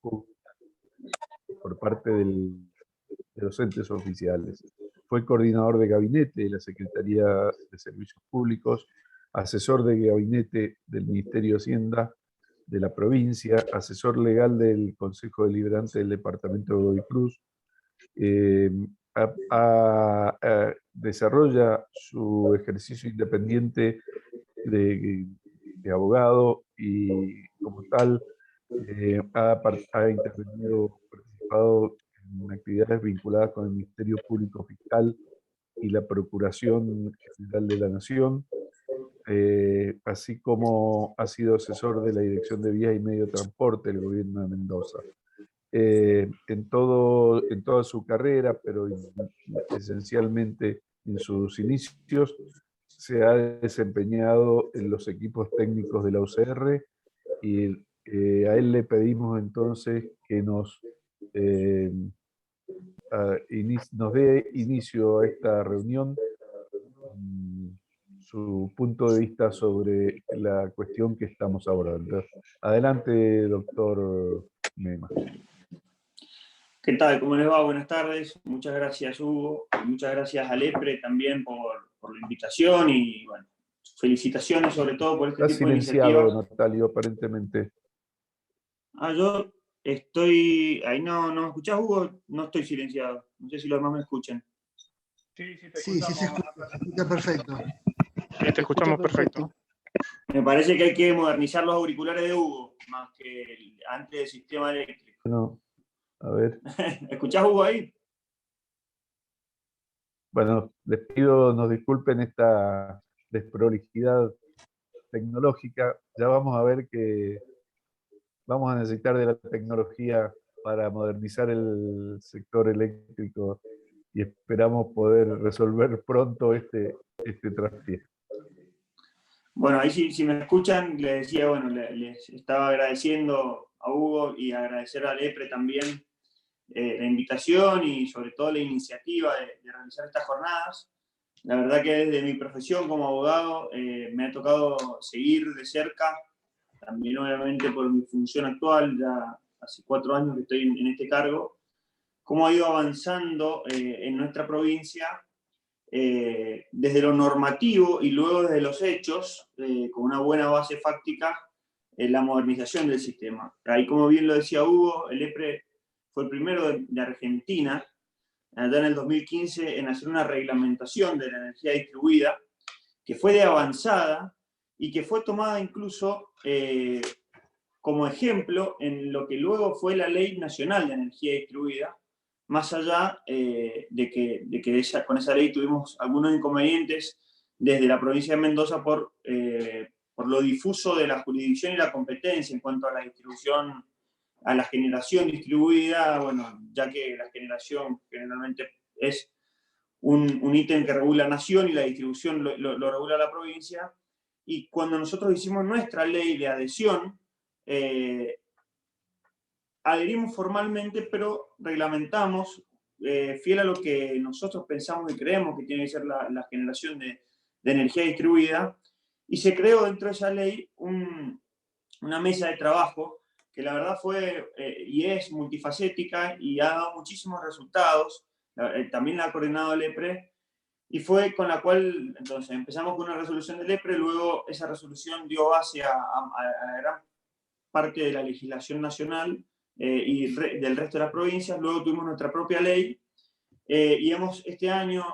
por parte de los entes oficiales. Fue coordinador de gabinete de la Secretaría de Servicios Públicos, asesor de gabinete del Ministerio de Hacienda de la provincia, asesor legal del Consejo Deliberante del Departamento de Godoy Cruz. Desarrolla su ejercicio independiente de abogado y como tal ha intervenido, participado en actividades vinculadas con el Ministerio Público Fiscal y la Procuración General de la Nación, así como ha sido asesor de la Dirección de Vías y Medio de Transporte del Gobierno de Mendoza. En toda su carrera, pero esencialmente en sus inicios, se ha desempeñado en los equipos técnicos de la UCR y a él le pedimos entonces que nos dé inicio a esta reunión, su punto de vista sobre la cuestión que estamos abordando. Adelante, doctor Mema. ¿Qué tal? ¿Cómo les va? Buenas tardes. Muchas gracias, Hugo. Muchas gracias a Lepre también por la invitación y, bueno, felicitaciones sobre todo por este tipo de iniciativas. Está silenciado, Natalio, aparentemente. Yo estoy... Ahí no me escuchás, Hugo. No estoy silenciado. No sé si los demás me escuchan. Sí, se escucha perfecto. Sí, te escuchamos perfecto. Me parece que hay que modernizar los auriculares de Hugo, más que antes del sistema eléctrico. No, a ver. ¿Escuchás, Hugo, ahí? Bueno, les pido nos disculpen esta desprolijidad tecnológica. Ya vamos a ver que vamos a necesitar de la tecnología para modernizar el sector eléctrico y esperamos poder resolver pronto este traspié. Bueno, ahí si me escuchan, les decía, bueno, les estaba agradeciendo a Hugo y agradecer a Lepre también la invitación y sobre todo la iniciativa de realizar estas jornadas. La verdad que desde mi profesión como abogado me ha tocado seguir de cerca, también obviamente por mi función actual, ya hace 4 años que estoy en este cargo, cómo ha ido avanzando en nuestra provincia desde lo normativo y luego desde los hechos, con una buena base fáctica, la modernización del sistema. Ahí, como bien lo decía Hugo, el EPRE fue el primero de Argentina, allá en el 2015, en hacer una reglamentación de la energía distribuida, que fue de avanzada y que fue tomada incluso como ejemplo en lo que luego fue la Ley Nacional de Energía Distribuida, más allá de que con esa ley tuvimos algunos inconvenientes desde la provincia de Mendoza por lo difuso de la jurisdicción y la competencia en cuanto a la distribución, a la generación distribuida, bueno, ya que la generación generalmente es un ítem que regula la nación y la distribución lo regula la provincia, y cuando nosotros hicimos nuestra ley de adhesión, adherimos formalmente, pero reglamentamos, fiel a lo que nosotros pensamos y creemos que tiene que ser la generación de energía distribuida, y se creó dentro de esa ley una mesa de trabajo que la verdad fue y es multifacética y ha dado muchísimos resultados. También la ha coordinado el EPRE, y fue con la cual entonces empezamos con una resolución del EPRE, luego esa resolución dio base a gran parte de la legislación nacional y del resto de las provincias. Luego tuvimos nuestra propia ley y hemos este año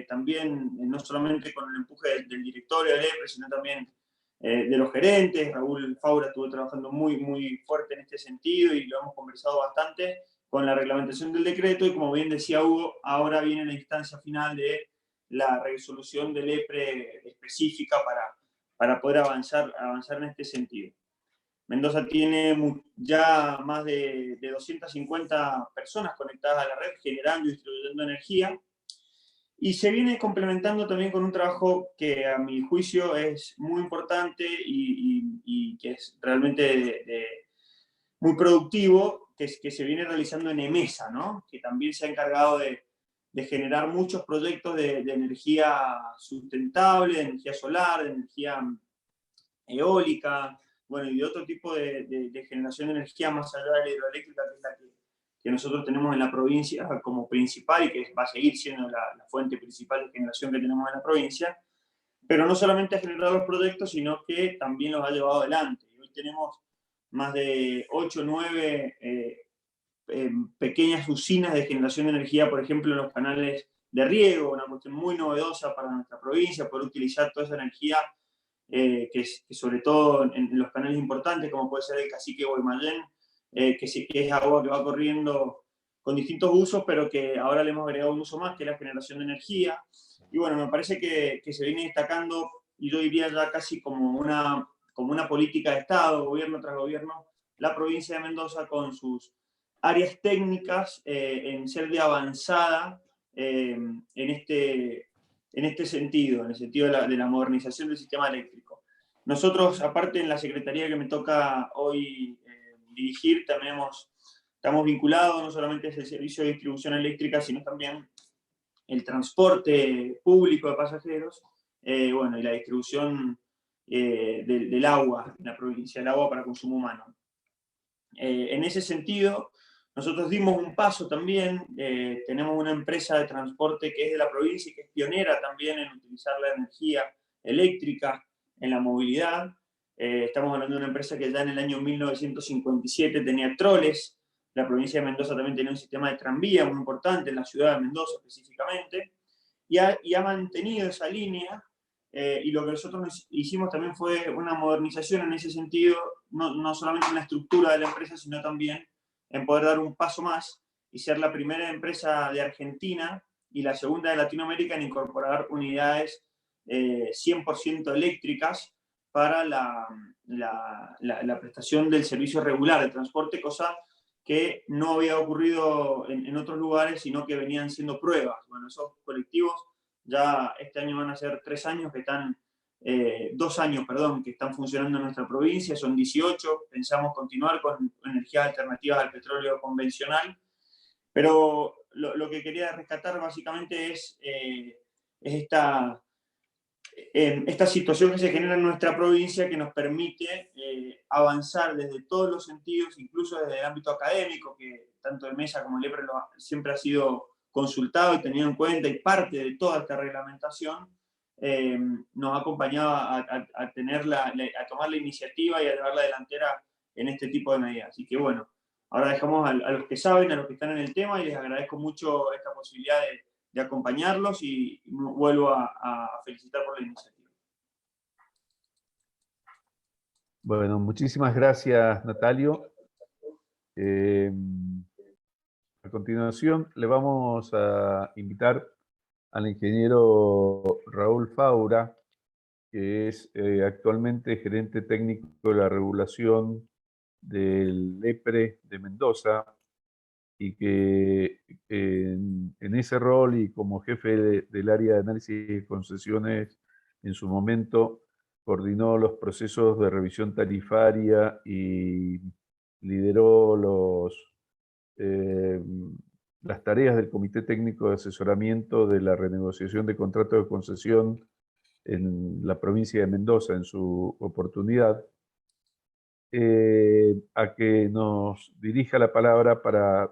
también, no solamente con el empuje del directorio del EPRE, sino también de los gerentes. Raúl Faura estuvo trabajando muy fuerte en este sentido y lo hemos conversado bastante con la reglamentación del decreto, y como bien decía Hugo, ahora viene la instancia final de la resolución del EPRE específica para poder avanzar en este sentido. Mendoza tiene ya más de 250 personas conectadas a la red, generando y distribuyendo energía, y se viene complementando también con un trabajo que a mi juicio es muy importante y que es realmente muy productivo, que se viene realizando en EMESA, ¿no? Que también se ha encargado de generar muchos proyectos de energía sustentable, de energía solar, de energía eólica, bueno, y de otro tipo de generación de energía más allá de la hidroeléctrica, que es la que nosotros tenemos en la provincia como principal y que va a seguir siendo la fuente principal de generación que tenemos en la provincia, pero no solamente ha generado los proyectos, sino que también los ha llevado adelante. Y hoy tenemos más de 8 o 9 pequeñas usinas de generación de energía, por ejemplo, en los canales de riego, una cuestión muy novedosa para nuestra provincia, poder utilizar toda esa energía, que sobre todo en los canales importantes, como puede ser el Cacique Guaymallén, que es agua que va corriendo con distintos usos, pero que ahora le hemos agregado un uso más, que es la generación de energía. Y bueno, me parece que se viene destacando, y yo diría ya casi como una política de Estado, gobierno tras gobierno, la provincia de Mendoza con sus áreas técnicas en ser de avanzada en este sentido, en el sentido de la modernización del sistema eléctrico. Nosotros, aparte en la secretaría que me toca hoy dirigir, también estamos vinculados no solamente al servicio de distribución eléctrica, sino también el transporte público de pasajeros, bueno, y la distribución del agua en la provincia, el agua para consumo humano. En ese sentido, nosotros dimos un paso también, tenemos una empresa de transporte que es de la provincia y que es pionera también en utilizar la energía eléctrica en la movilidad. Estamos hablando de una empresa que ya en el año 1957 tenía troles. La provincia de Mendoza también tenía un sistema de tranvía muy importante, en la ciudad de Mendoza específicamente, y ha mantenido esa línea. Y lo que nosotros hicimos también fue una modernización en ese sentido, no solamente en la estructura de la empresa, sino también en poder dar un paso más y ser la primera empresa de Argentina y la segunda de Latinoamérica en incorporar unidades 100% eléctricas para la prestación del servicio regular de transporte, cosa que no había ocurrido en otros lugares, sino que venían siendo pruebas. Bueno, esos colectivos ya este año van a ser 3 años que están, 2 años, perdón, que están funcionando en nuestra provincia, son 18, pensamos continuar con energías alternativas al petróleo convencional, pero lo que quería rescatar básicamente es esta situación que se genera en nuestra provincia que nos permite avanzar desde todos los sentidos, incluso desde el ámbito académico, que tanto el MESA como el EPRE siempre ha sido consultado y tenido en cuenta y parte de toda esta reglamentación, nos ha acompañado a tomar la iniciativa y a llevar la delantera en este tipo de medidas. Así que bueno, ahora dejamos a los que saben, a los que están en el tema, y les agradezco mucho esta posibilidad de acompañarlos y vuelvo a felicitar por la iniciativa. Bueno, muchísimas gracias, Natalio. A continuación, le vamos a invitar al ingeniero Raúl Faura, que es actualmente gerente técnico de la regulación del EPRE de Mendoza, y que en ese rol y como jefe del área de análisis de concesiones en su momento coordinó los procesos de revisión tarifaria y lideró las tareas del Comité Técnico de Asesoramiento de la renegociación de contratos de concesión en la provincia de Mendoza en su oportunidad. A que nos dirija la palabra para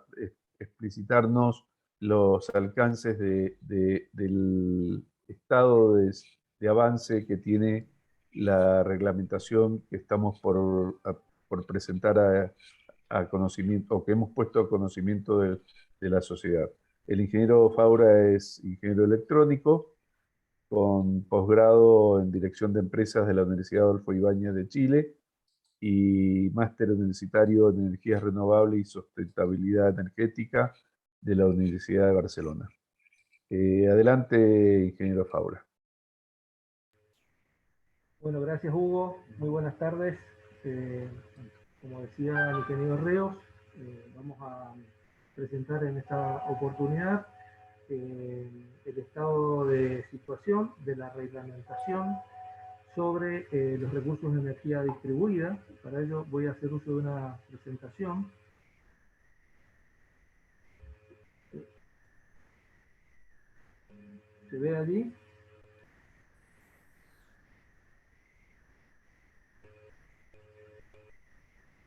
explicitarnos los alcances del estado de avance que tiene la reglamentación que estamos por presentar a conocimiento, o que hemos puesto a conocimiento de la sociedad. El ingeniero Faura es ingeniero electrónico con posgrado en Dirección de Empresas de la Universidad Adolfo Ibáñez de Chile y máster universitario en energías renovables y sustentabilidad energética de la Universidad de Barcelona. Adelante, ingeniero Faura. Bueno, gracias Hugo, muy buenas tardes. Como decía mi querido Reos, vamos a presentar en esta oportunidad el estado de situación de la reglamentación sobre los recursos de energía distribuida. Para ello voy a hacer uso de una presentación. ¿Se ve allí?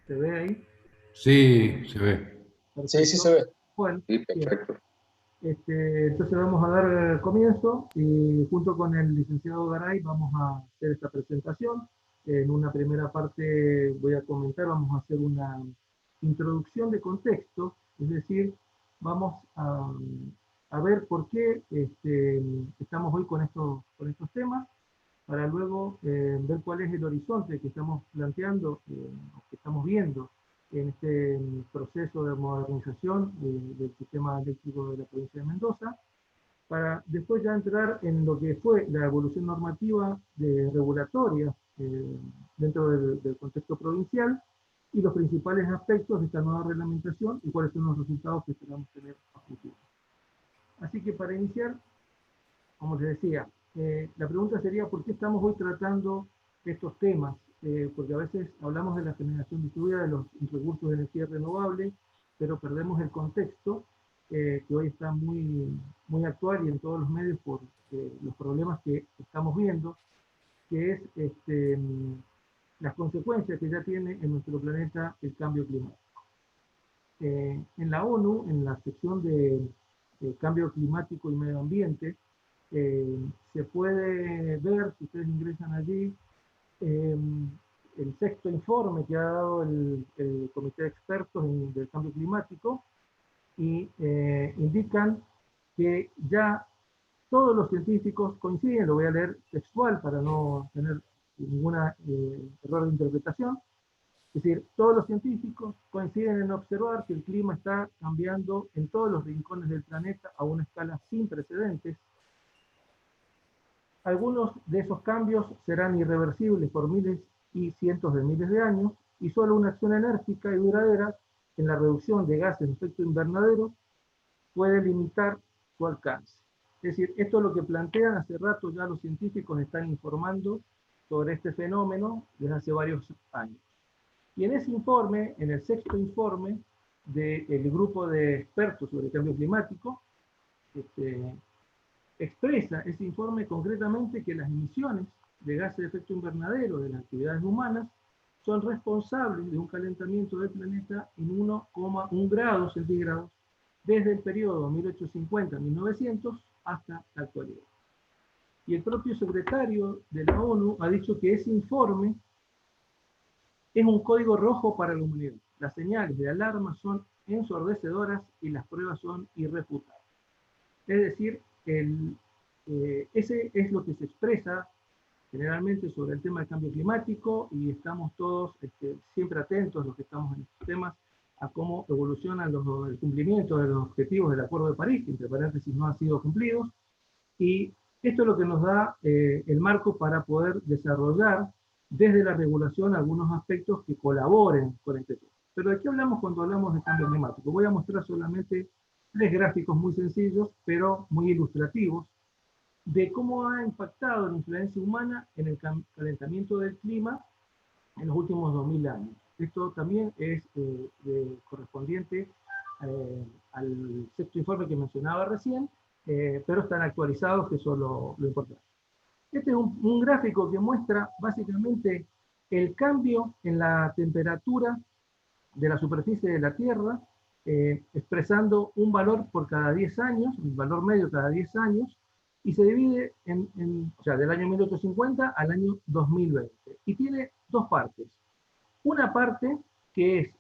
¿Se ve ahí? Sí, se ve. Sí, sí Perfecto. se ve. Bueno, Sí, bien. perfecto. Entonces vamos a dar comienzo y junto con el licenciado Garay vamos a hacer esta presentación. En una primera parte voy a comentar, vamos a hacer una introducción de contexto, es decir, vamos a ver por qué estamos hoy con estos temas, para luego ver cuál es el horizonte que estamos planteando, que estamos viendo en este proceso de modernización del sistema eléctrico de la provincia de Mendoza, para después ya entrar en lo que fue la evolución normativa regulatoria dentro del contexto provincial y los principales aspectos de esta nueva reglamentación y cuáles son los resultados que esperamos tener a futuro. Así que para iniciar, como les decía, la pregunta sería ¿por qué estamos hoy tratando estos temas? Porque a veces hablamos de la generación distribuida, de los recursos de energía renovable, pero perdemos el contexto que hoy está muy actual y en todos los medios por los problemas que estamos viendo, que es las consecuencias que ya tiene en nuestro planeta el cambio climático. En la ONU, en la sección de cambio climático y medio ambiente, se puede ver, si ustedes ingresan allí, el sexto informe que ha dado el Comité de Expertos del Cambio Climático y indican que ya todos los científicos coinciden, lo voy a leer textual para no tener ningún error de interpretación, es decir, todos los científicos coinciden en observar que el clima está cambiando en todos los rincones del planeta a una escala sin precedentes. Algunos de esos cambios serán irreversibles por miles y cientos de miles de años, y solo una acción enérgica y duradera en la reducción de gases de efecto invernadero puede limitar su alcance. Es decir, esto es lo que plantean hace rato, ya los científicos están informando sobre este fenómeno desde hace varios años. Y en ese informe, en el sexto informe del grupo de expertos sobre cambio climático, expresa ese informe concretamente que las emisiones de gases de efecto invernadero de las actividades humanas son responsables de un calentamiento del planeta en 1,1 grados centígrados desde el periodo 1850-1900 hasta la actualidad. Y el propio secretario de la ONU ha dicho que ese informe es un código rojo para la humanidad. Las señales de alarma son ensordecedoras y las pruebas son irrefutables. Es decir, ese es lo que se expresa generalmente sobre el tema del cambio climático y estamos todos siempre atentos, los que estamos en estos temas, a cómo evolucionan el cumplimiento de los objetivos del Acuerdo de París, que entre paréntesis no han sido cumplidos, y esto es lo que nos da el marco para poder desarrollar desde la regulación algunos aspectos que colaboren con este tema. Pero ¿de qué hablamos cuando hablamos de cambio climático? Voy a mostrar solamente 3 gráficos muy sencillos, pero muy ilustrativos, de cómo ha impactado la influencia humana en el calentamiento del clima en los últimos 2000 años. Esto también es correspondiente al sexto informe que mencionaba recién, pero están actualizados, que eso es lo importante. Este es un gráfico que muestra básicamente el cambio en la temperatura de la superficie de la Tierra, expresando un valor por cada 10 años, un valor medio cada 10 años, y se divide o sea, del año 1850 al año 2020. Y tiene dos partes. Una parte que es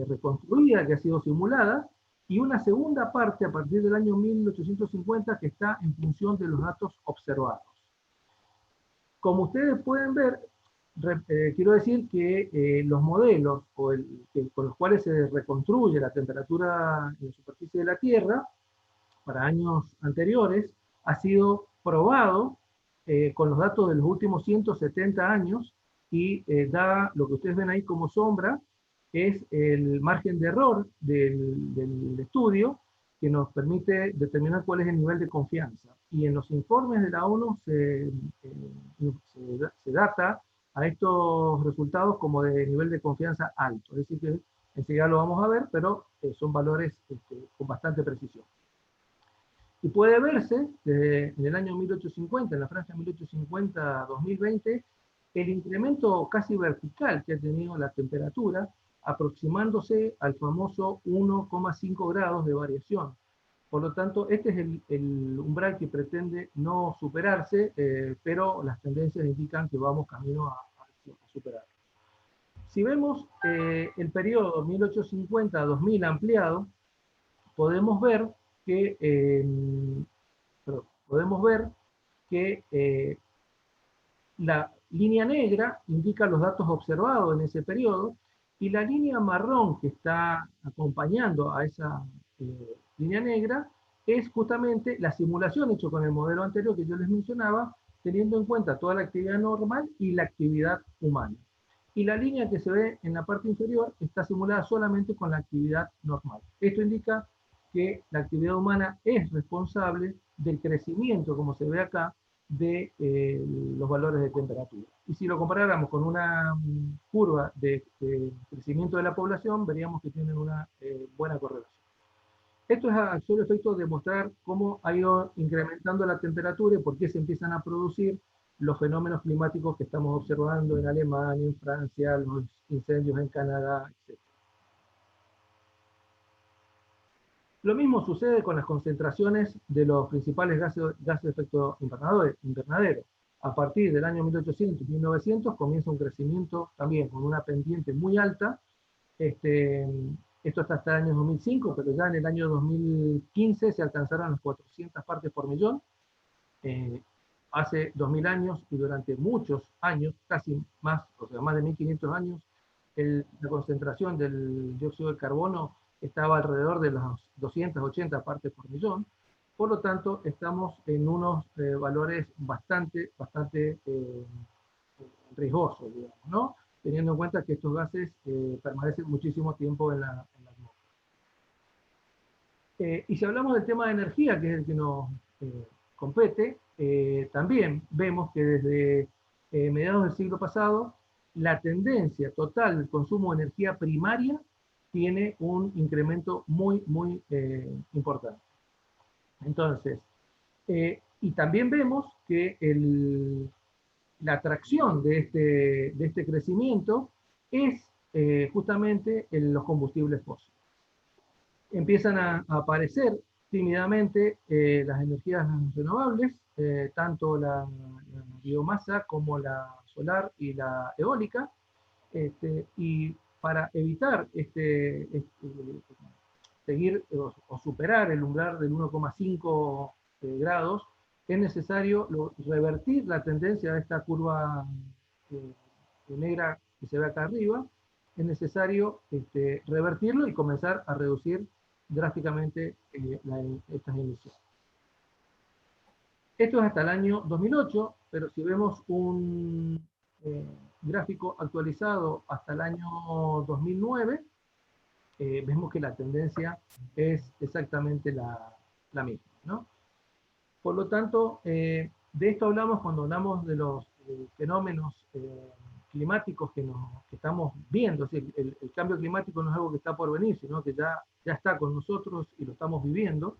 reconstruida, que ha sido simulada, y una segunda parte a partir del año 1850 que está en función de los datos observados. Como ustedes pueden ver, quiero decir que los modelos con los cuales se reconstruye la temperatura en la superficie de la Tierra para años anteriores ha sido probado con los datos de los últimos 170 años y da lo que ustedes ven ahí como sombra, es el margen de error del estudio que nos permite determinar cuál es el nivel de confianza. Y en los informes de la ONU se data a estos resultados como de nivel de confianza alto. Es decir, que enseguida lo vamos a ver, pero son valores con bastante precisión. Y puede verse en el año 1850, en la franja 1850-2020, el incremento casi vertical que ha tenido la temperatura aproximándose al famoso 1,5 grados de variación. Por lo tanto, este es el umbral que pretende no superarse, pero las tendencias indican que vamos camino a superarlo. Si vemos el periodo 1850-2000 ampliado, podemos ver que la línea negra indica los datos observados en ese periodo, y la línea marrón que está acompañando a esa línea negra es justamente la simulación hecha con el modelo anterior que yo les mencionaba, teniendo en cuenta toda la actividad normal y la actividad humana. Y la línea que se ve en la parte inferior está simulada solamente con la actividad normal. Esto indica que la actividad humana es responsable del crecimiento, como se ve acá, de los valores de temperatura. Y si lo comparáramos con una curva de crecimiento de la población, veríamos que tienen una buena correlación. Esto es a solo efecto de mostrar cómo ha ido incrementando la temperatura y por qué se empiezan a producir los fenómenos climáticos que estamos observando en Alemania, en Francia, los incendios en Canadá, etc. Lo mismo sucede con las concentraciones de los principales gases de efecto invernadero. A partir del año 1800 y 1900 comienza un crecimiento también con una pendiente muy alta. Esto está hasta el año 2005, pero ya en el año 2015 se alcanzaron las 400 partes por millón. Hace 2000 años y durante muchos años, casi más, o sea, más de 1500 años, la concentración del dióxido de carbono estaba alrededor de las 280 partes por millón. Por lo tanto, estamos en unos valores bastante riesgosos, digamos, ¿no? Teniendo en cuenta que estos gases permanecen muchísimo tiempo en la atmósfera. Y si hablamos del tema de energía, que es el que nos compete, también vemos que desde mediados del siglo pasado, la tendencia total del consumo de energía primaria tiene un incremento muy importante. Entonces, y también vemos que la atracción de este crecimiento es justamente en los combustibles fósiles. Empiezan a aparecer tímidamente las energías renovables, tanto la biomasa como la solar y la eólica, y para evitar seguir o superar el umbral del 1,5 grados, es necesario revertir la tendencia de esta curva negra que se ve acá arriba. Es necesario revertirlo y comenzar a reducir drásticamente estas emisiones. Esto es hasta el año 2008, pero si vemos un gráfico actualizado hasta el año 2009, vemos que la tendencia es exactamente la misma, ¿no? Por lo tanto, de esto hablamos cuando hablamos de los fenómenos climáticos que estamos viendo. Es decir, el cambio climático no es algo que está por venir, sino que ya está con nosotros y lo estamos viviendo.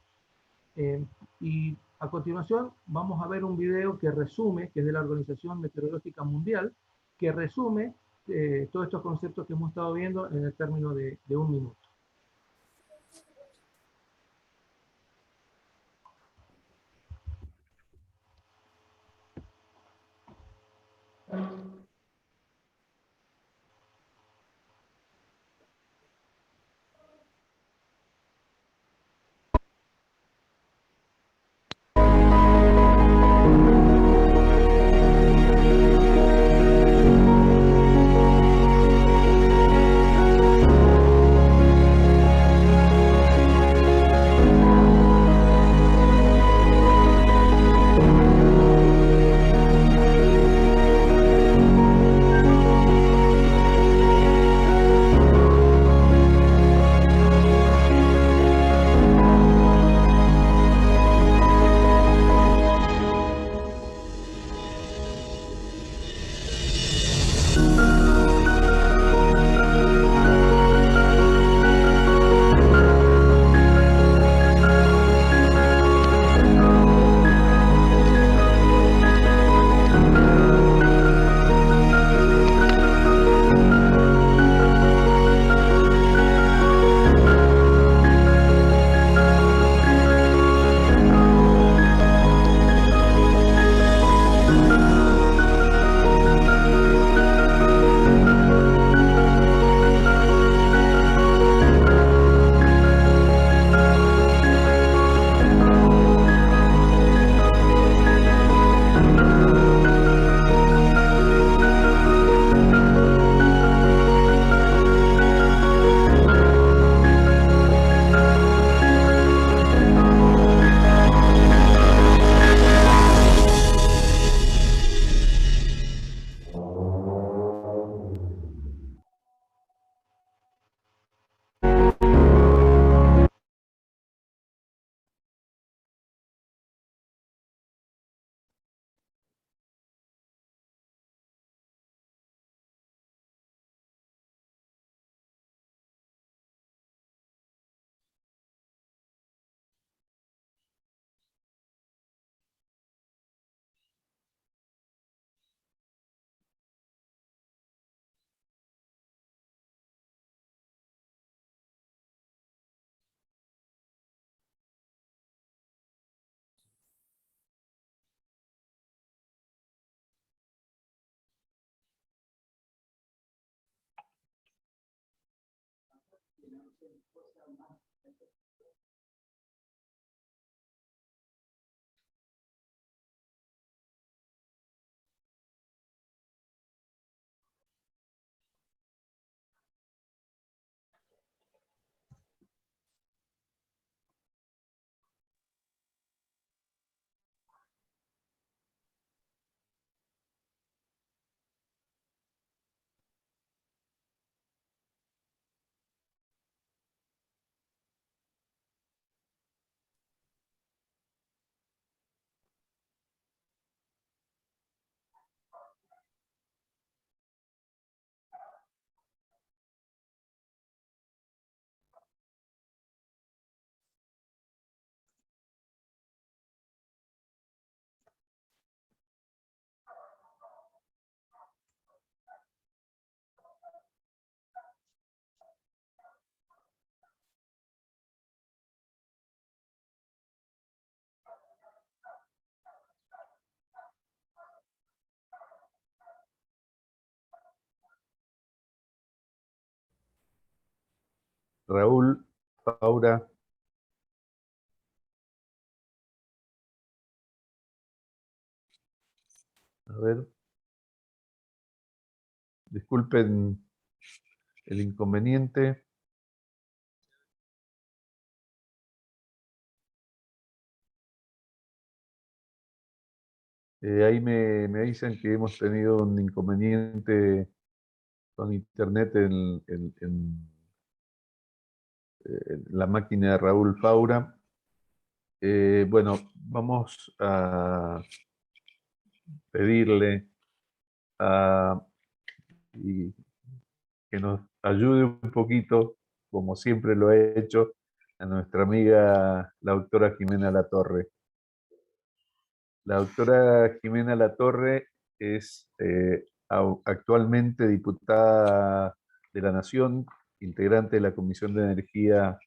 Y a continuación vamos a ver un video que resume, que es de la Organización Meteorológica Mundial, que resume todos estos conceptos que hemos estado viendo en el término de 1 minuto. Raúl Faura. A ver. Disculpen el inconveniente. Ahí me avisan que hemos tenido un inconveniente con internet en la máquina de Raúl Faura. Bueno, vamos a pedirle y que nos ayude un poquito, como siempre lo ha hecho, a nuestra amiga la doctora Jimena Latorre. La doctora Jimena Latorre es actualmente diputada de la Nación, integrante de la Comisión de Energía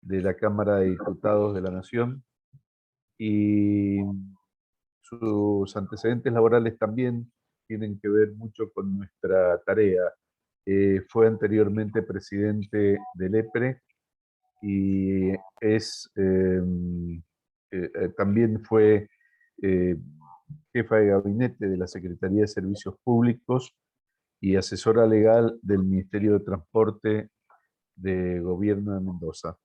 de la Cámara de Diputados de la Nación, y sus antecedentes laborales también tienen que ver mucho con nuestra tarea. Fue anteriormente presidente del EPRE y también fue jefa de gabinete de la Secretaría de Servicios Públicos y asesora legal del Ministerio de Transporte de Gobierno de Mendoza.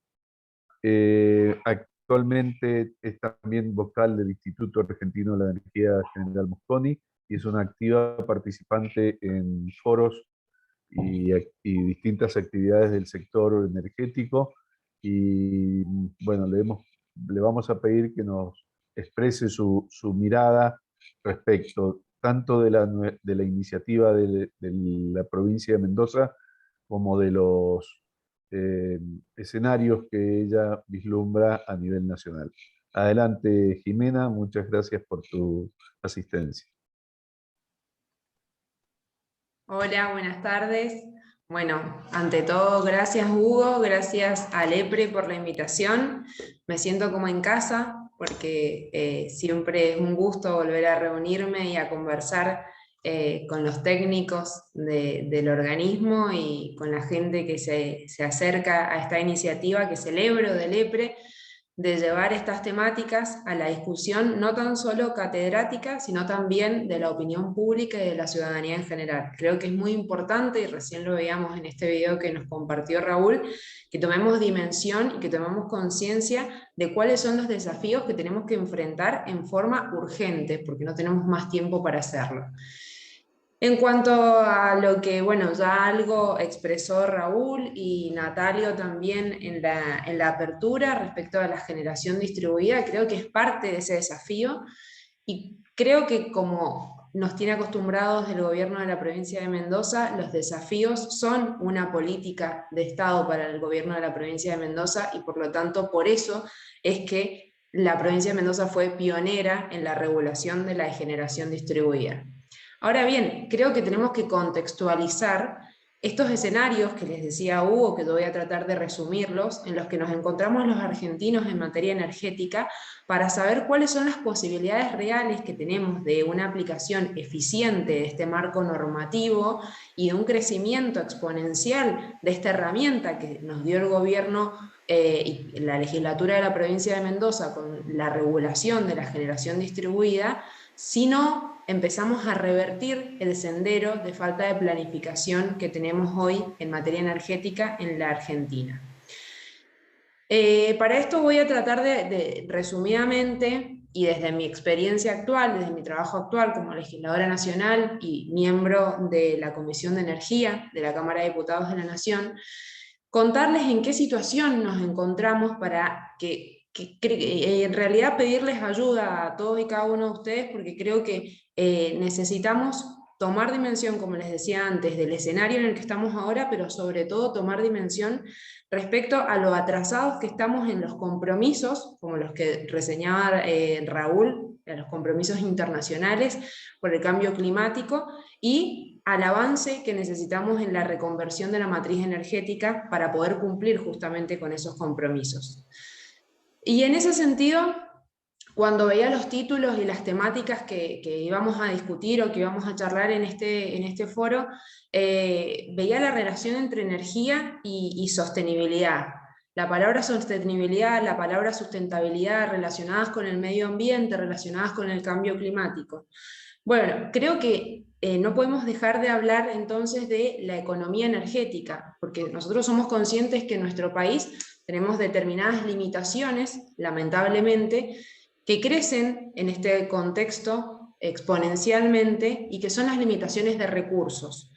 Actualmente es también vocal del Instituto Argentino de la Energía General Mosconi y es una activa participante en foros y distintas actividades del sector energético. Y bueno, le vamos a pedir que nos exprese su mirada respecto tanto de la iniciativa de la provincia de Mendoza como de los escenarios que ella vislumbra a nivel nacional. Adelante, Jimena, muchas gracias por tu asistencia. Hola, buenas tardes. Bueno, ante todo, gracias Hugo, gracias a Lepre por la invitación. Me siento como en casa porque siempre es un gusto volver a reunirme y a conversar con los técnicos del organismo y con la gente que se acerca a esta iniciativa que celebro de Lepre, de llevar estas temáticas a la discusión no tan solo catedrática, sino también de la opinión pública y de la ciudadanía en general. Creo que es muy importante, y recién lo veíamos en este video que nos compartió Raúl, que tomemos dimensión y que tomemos conciencia de cuáles son los desafíos que tenemos que enfrentar en forma urgente, porque no tenemos más tiempo para hacerlo. En cuanto a lo que, bueno, ya algo expresó Raúl y Natalio también en la apertura respecto a la generación distribuida, creo que es parte de ese desafío y creo que como nos tiene acostumbrados el gobierno de la provincia de Mendoza, los desafíos son una política de Estado para el gobierno de la provincia de Mendoza y por lo tanto por eso es que la provincia de Mendoza fue pionera en la regulación de la generación distribuida. Ahora bien, creo que tenemos que contextualizar estos escenarios que les decía Hugo, que yo voy a tratar de resumirlos, en los que nos encontramos los argentinos en materia energética, para saber cuáles son las posibilidades reales que tenemos de una aplicación eficiente de este marco normativo y de un crecimiento exponencial de esta herramienta que nos dio el gobierno y la legislatura de la provincia de Mendoza con la regulación de la generación distribuida, si no empezamos a revertir el sendero de falta de planificación que tenemos hoy en materia energética en la Argentina. Para esto voy a tratar de resumidamente, y desde mi experiencia actual, desde mi trabajo actual como legisladora nacional y miembro de la Comisión de Energía de la Cámara de Diputados de la Nación, contarles en qué situación nos encontramos para que en realidad pedirles ayuda a todos y cada uno de ustedes, porque creo que necesitamos tomar dimensión, como les decía antes, del escenario en el que estamos ahora, pero sobre todo tomar dimensión respecto a lo atrasados que estamos en los compromisos, como los que reseñaba Raúl, a los compromisos internacionales por el cambio climático, y al avance que necesitamos en la reconversión de la matriz energética para poder cumplir justamente con esos compromisos. Y en ese sentido, cuando veía los títulos y las temáticas que íbamos a discutir o que íbamos a charlar en este foro, veía la relación entre energía y sostenibilidad. La palabra sostenibilidad, la palabra sustentabilidad relacionadas con el medio ambiente, relacionadas con el cambio climático. Bueno, creo que no podemos dejar de hablar entonces de la economía energética, porque nosotros somos conscientes que en nuestro país tenemos determinadas limitaciones, lamentablemente, que crecen en este contexto exponencialmente y que son las limitaciones de recursos.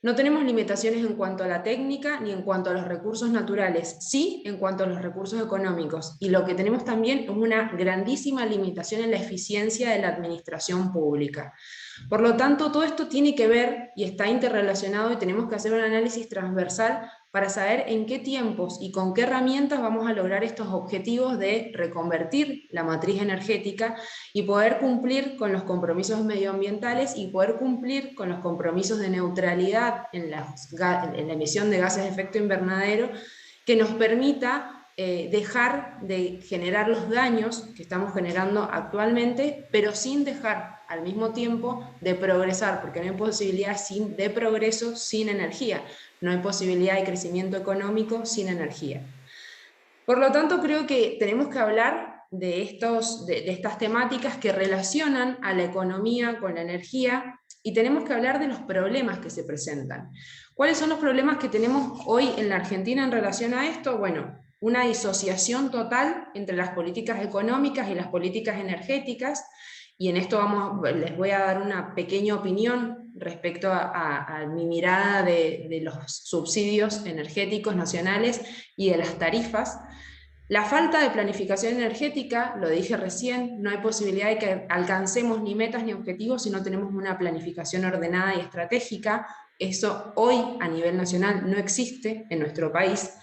No tenemos limitaciones en cuanto a la técnica ni en cuanto a los recursos naturales, sí en cuanto a los recursos económicos. Y lo que tenemos también es una grandísima limitación en la eficiencia de la administración pública. Por lo tanto, todo esto tiene que ver y está interrelacionado y tenemos que hacer un análisis transversal para saber en qué tiempos y con qué herramientas vamos a lograr estos objetivos de reconvertir la matriz energética y poder cumplir con los compromisos medioambientales y poder cumplir con los compromisos de neutralidad en la emisión de gases de efecto invernadero que nos permita dejar de generar los daños que estamos generando actualmente, pero sin dejar al mismo tiempo de progresar, porque no hay posibilidad de progreso sin energía. No hay posibilidad de crecimiento económico sin energía. Por lo tanto, creo que tenemos que hablar de estas temáticas que relacionan a la economía con la energía y tenemos que hablar de los problemas que se presentan. ¿Cuáles son los problemas que tenemos hoy en la Argentina en relación a esto? Bueno, una disociación total entre las políticas económicas y las políticas energéticas, y en esto les voy a dar una pequeña opinión respecto a mi mirada de los subsidios energéticos nacionales y de las tarifas. La falta de planificación energética, lo dije recién, no hay posibilidad de que alcancemos ni metas ni objetivos si no tenemos una planificación ordenada y estratégica. Eso hoy a nivel nacional no existe en nuestro país.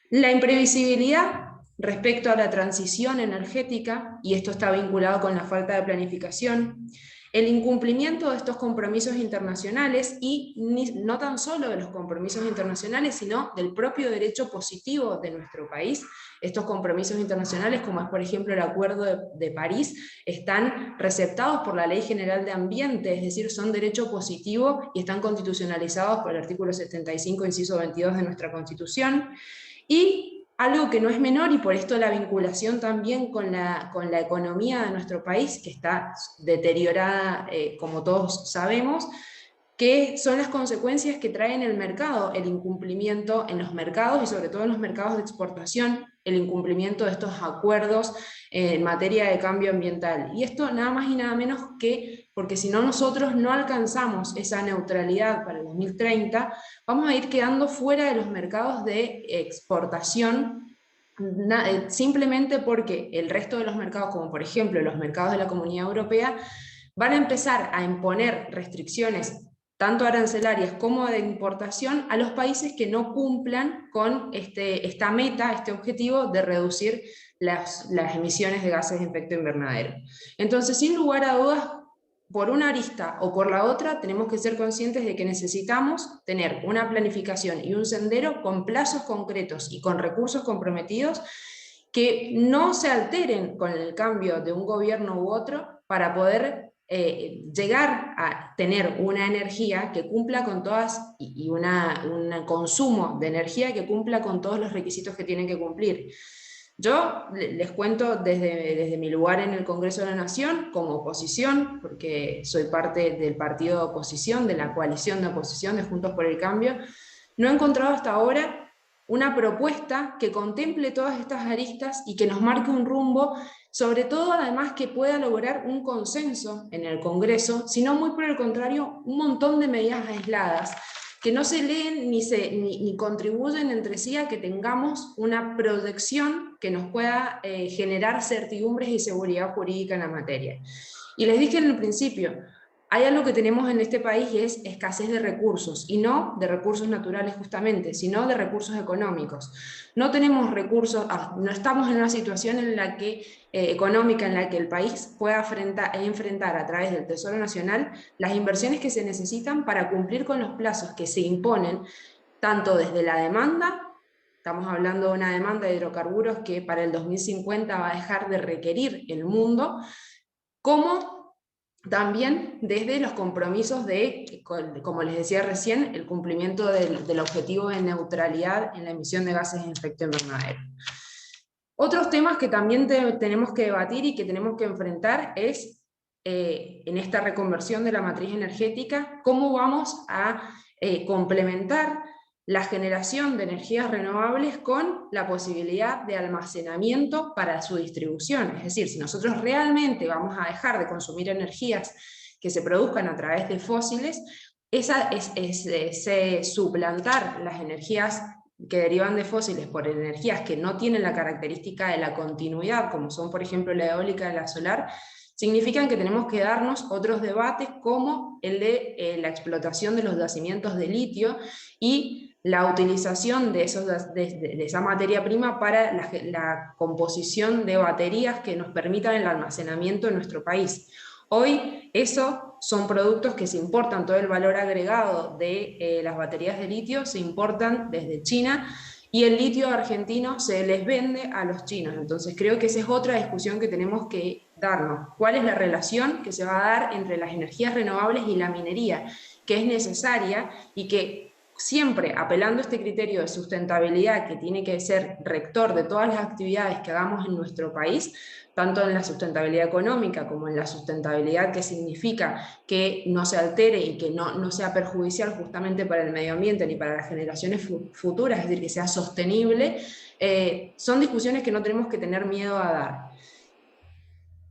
La imprevisibilidad respecto a la transición energética, y esto está vinculado con la falta de planificación, el incumplimiento de estos compromisos internacionales, y no tan solo de los compromisos internacionales, sino del propio derecho positivo de nuestro país. Estos compromisos internacionales, como es por ejemplo el Acuerdo de París, están receptados por la Ley General de Ambiente, es decir, son derecho positivo y están constitucionalizados por el artículo 75, inciso 22 de nuestra Constitución. Y algo que no es menor, y por esto la vinculación también con la economía de nuestro país, que está deteriorada, como todos sabemos, que son las consecuencias que trae en el mercado, el incumplimiento en los mercados y sobre todo en los mercados de exportación, el incumplimiento de estos acuerdos en materia de cambio ambiental. Y esto nada más y nada menos que porque si no nosotros no alcanzamos esa neutralidad para el 2030, vamos a ir quedando fuera de los mercados de exportación, simplemente porque el resto de los mercados, como por ejemplo los mercados de la Comunidad Europea, van a empezar a imponer restricciones tanto arancelarias como de importación a los países que no cumplan con esta meta, este objetivo de reducir las emisiones de gases de efecto invernadero. Entonces, sin lugar a dudas, por una arista o por la otra, tenemos que ser conscientes de que necesitamos tener una planificación y un sendero con plazos concretos y con recursos comprometidos que no se alteren con el cambio de un gobierno u otro para poder llegar a tener una energía que cumpla con todas y un consumo de energía que cumpla con todos los requisitos que tienen que cumplir. Yo les cuento desde mi lugar en el Congreso de la Nación, como oposición, porque soy parte del partido de oposición, de la coalición de oposición de Juntos por el Cambio, no he encontrado hasta ahora una propuesta que contemple todas estas aristas y que nos marque un rumbo, sobre todo además que pueda lograr un consenso en el Congreso, sino muy por el contrario, un montón de medidas aisladas que no se leen ni contribuyen entre sí a que tengamos una proyección que nos pueda generar certidumbres y seguridad jurídica en la materia. Y les dije en el principio, hay algo que tenemos en este país y es escasez de recursos, y no de recursos naturales justamente, sino de recursos económicos. No tenemos recursos, no estamos en una situación en la que, económica en la que el país pueda enfrentar a través del Tesoro Nacional las inversiones que se necesitan para cumplir con los plazos que se imponen, tanto desde la demanda, estamos hablando de una demanda de hidrocarburos que para el 2050 va a dejar de requerir el mundo, como también desde los compromisos de, como les decía recién, el cumplimiento del objetivo de neutralidad en la emisión de gases de efecto invernadero. Otros temas que también tenemos que debatir y que tenemos que enfrentar es, en esta reconversión de la matriz energética, cómo vamos a complementar la generación de energías renovables con la posibilidad de almacenamiento para su distribución. Es decir, si nosotros realmente vamos a dejar de consumir energías que se produzcan a través de fósiles, suplantar las energías que derivan de fósiles por energías que no tienen la característica de la continuidad, como son por ejemplo la eólica y la solar, significan que tenemos que darnos otros debates como el de la explotación de los yacimientos de litio y la utilización de esa materia prima para la composición de baterías que nos permitan el almacenamiento en nuestro país. Hoy eso son productos que se importan, todo el valor agregado de las baterías de litio se importan desde China y el litio argentino se les vende a los chinos. Entonces creo que esa es otra discusión que tenemos que darnos. ¿Cuál es la relación que se va a dar entre las energías renovables y la minería? Que es necesaria y que siempre apelando a este criterio de sustentabilidad que tiene que ser rector de todas las actividades que hagamos en nuestro país, tanto en la sustentabilidad económica como en la sustentabilidad que significa que no se altere y que no sea perjudicial justamente para el medio ambiente ni para las generaciones futuras, es decir, que sea sostenible, son discusiones que no tenemos que tener miedo a dar.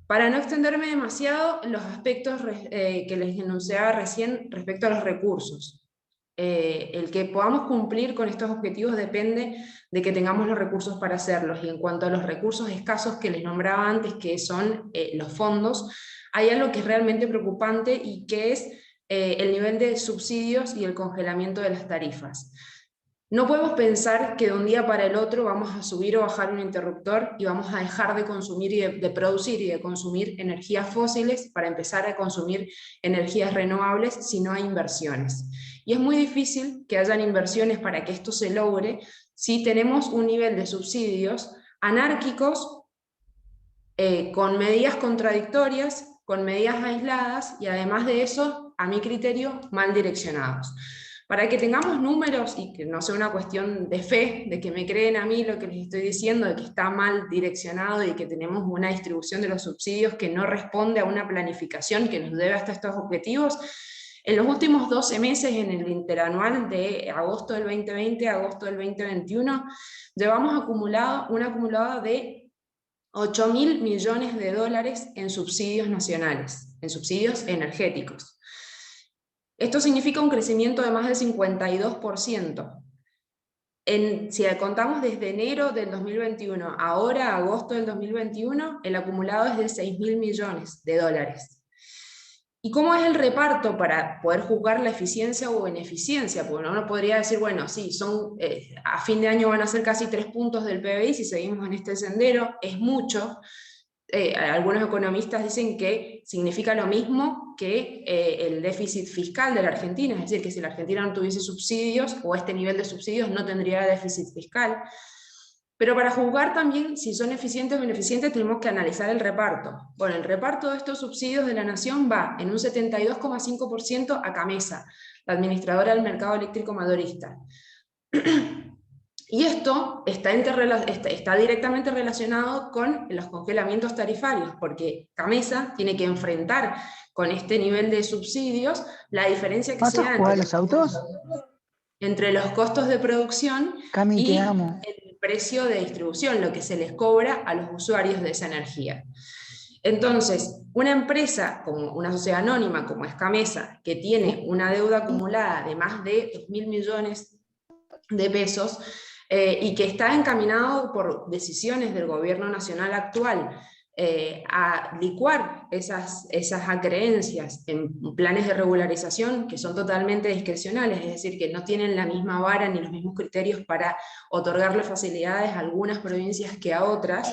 Para no extenderme demasiado, los aspectos que les enunciaba recién respecto a los recursos. El que podamos cumplir con estos objetivos depende de que tengamos los recursos para hacerlos, y en cuanto a los recursos escasos que les nombraba antes, que son los fondos, hay algo que es realmente preocupante y que es el nivel de subsidios y el congelamiento de las tarifas. No podemos pensar que de un día para el otro vamos a subir o bajar un interruptor y vamos a dejar de consumir y de producir y de consumir energías fósiles para empezar a consumir energías renovables si no hay inversiones. Y es muy difícil que hayan inversiones para que esto se logre si tenemos un nivel de subsidios anárquicos, con medidas contradictorias, con medidas aisladas y además de eso, a mi criterio, mal direccionados. Para que tengamos números y que no sea una cuestión de fe, de que me creen a mí lo que les estoy diciendo, de que está mal direccionado y que tenemos una distribución de los subsidios que no responde a una planificación que nos debe hasta estos objetivos, en los últimos 12 meses, en el interanual de agosto del 2020 a agosto del 2021, llevamos un acumulado de 8.000 millones de dólares en subsidios nacionales, en subsidios energéticos. Esto significa un crecimiento de más del 52%. Si contamos desde enero del 2021 ahora a agosto del 2021, el acumulado es de 6.000 millones de dólares. ¿Y cómo es el reparto para poder juzgar la eficiencia o ineficiencia? Porque uno podría decir, bueno, sí, a fin de año van a ser casi 3 puntos del PBI si seguimos en este sendero, es mucho. algunos economistas dicen que significa lo mismo que el déficit fiscal de la Argentina, es decir, que si la Argentina no tuviese subsidios, o este nivel de subsidios, no tendría déficit fiscal. Pero para juzgar también si son eficientes o ineficientes tenemos que analizar el reparto. Bueno, el reparto de estos subsidios de la Nación va en un 72,5% a CAMESA, la administradora del mercado eléctrico mayorista. Y esto está directamente relacionado con los congelamientos tarifarios, porque CAMESA tiene que enfrentar con este nivel de subsidios la diferencia que se da entre los costos de producción y el precio de distribución, lo que se les cobra a los usuarios de esa energía. Entonces, una empresa, como una sociedad anónima como es CAMESA, que tiene una deuda acumulada de más de 2.000 millones de pesos, y que está encaminado por decisiones del gobierno nacional actual a licuar esas acreencias en planes de regularización que son totalmente discrecionales, es decir, que no tienen la misma vara ni los mismos criterios para otorgarle facilidades a algunas provincias que a otras,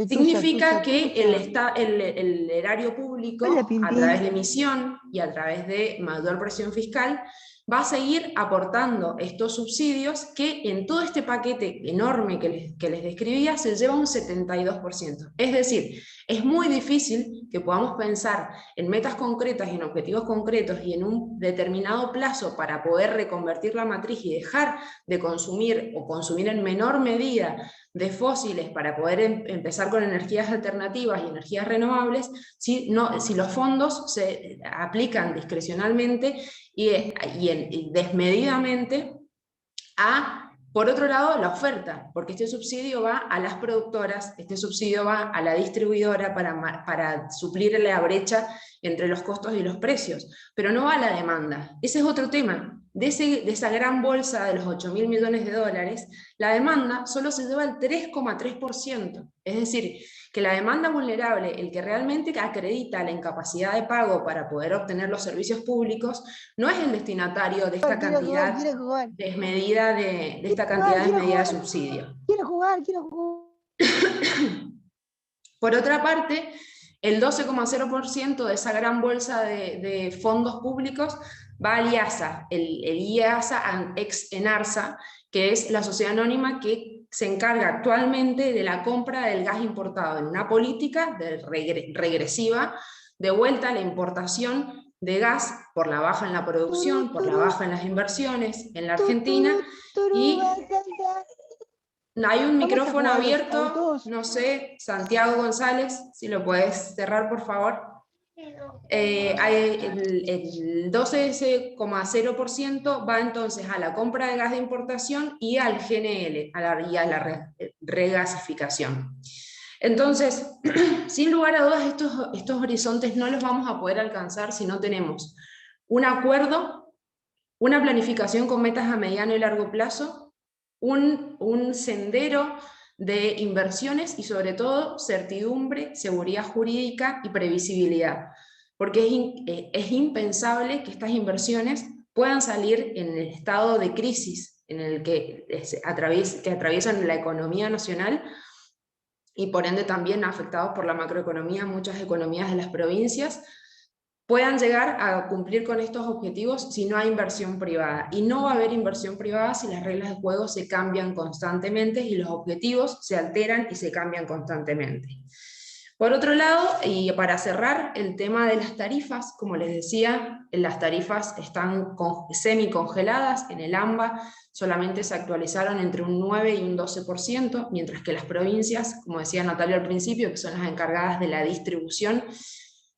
significa que el erario público, a través de emisión y a través de mayor presión fiscal, va a seguir aportando estos subsidios que en todo este paquete enorme que les describía se lleva un 72%. Es decir, es muy difícil que podamos pensar en metas concretas y en objetivos concretos y en un determinado plazo para poder reconvertir la matriz y dejar de consumir o consumir en menor medida de fósiles para poder empezar con energías alternativas y energías renovables, si los fondos se aplican discrecionalmente y desmedidamente a, por otro lado, la oferta, porque este subsidio va a las productoras, este subsidio va a la distribuidora para suplir la brecha entre los costos y los precios, pero no va a la demanda. Ese es otro tema. De esa gran bolsa de los 8.000 millones de dólares, la demanda solo se lleva el 3,3%. Es decir, que la demanda vulnerable, el que realmente acredita la incapacidad de pago para poder obtener los servicios públicos, no es el destinatario de esta cantidad desmedida de subsidio. Quiero jugar. Por otra parte, el 12,0% de esa gran bolsa de fondos públicos va al IASA, el IASA ex Enarsa, que es la sociedad anónima que se encarga actualmente de la compra del gas importado en una política regresiva de vuelta a la importación de gas por la baja en la producción, por la baja en las inversiones en la Argentina. Y hay un micrófono abierto, no sé, Santiago González, si lo puedes cerrar por favor. El 12,0% va entonces a la compra de gas de importación y al GNL, y a la regasificación. Entonces, sin lugar a dudas, estos horizontes no los vamos a poder alcanzar si no tenemos un acuerdo, una planificación con metas a mediano y largo plazo, un sendero de inversiones y sobre todo certidumbre, seguridad jurídica y previsibilidad. Porque es impensable que estas inversiones puedan salir en el estado de crisis en el que atraviesan la economía nacional y por ende también afectados por la macroeconomía, muchas economías de las provincias, puedan llegar a cumplir con estos objetivos si no hay inversión privada. Y no va a haber inversión privada si las reglas de juego se cambian constantemente y los objetivos se alteran y se cambian constantemente. Por otro lado, y para cerrar el tema de las tarifas, como les decía, las tarifas están semicongeladas en el AMBA, solamente se actualizaron entre un 9 y un 12%, mientras que las provincias, como decía Natalia al principio, que son las encargadas de la distribución,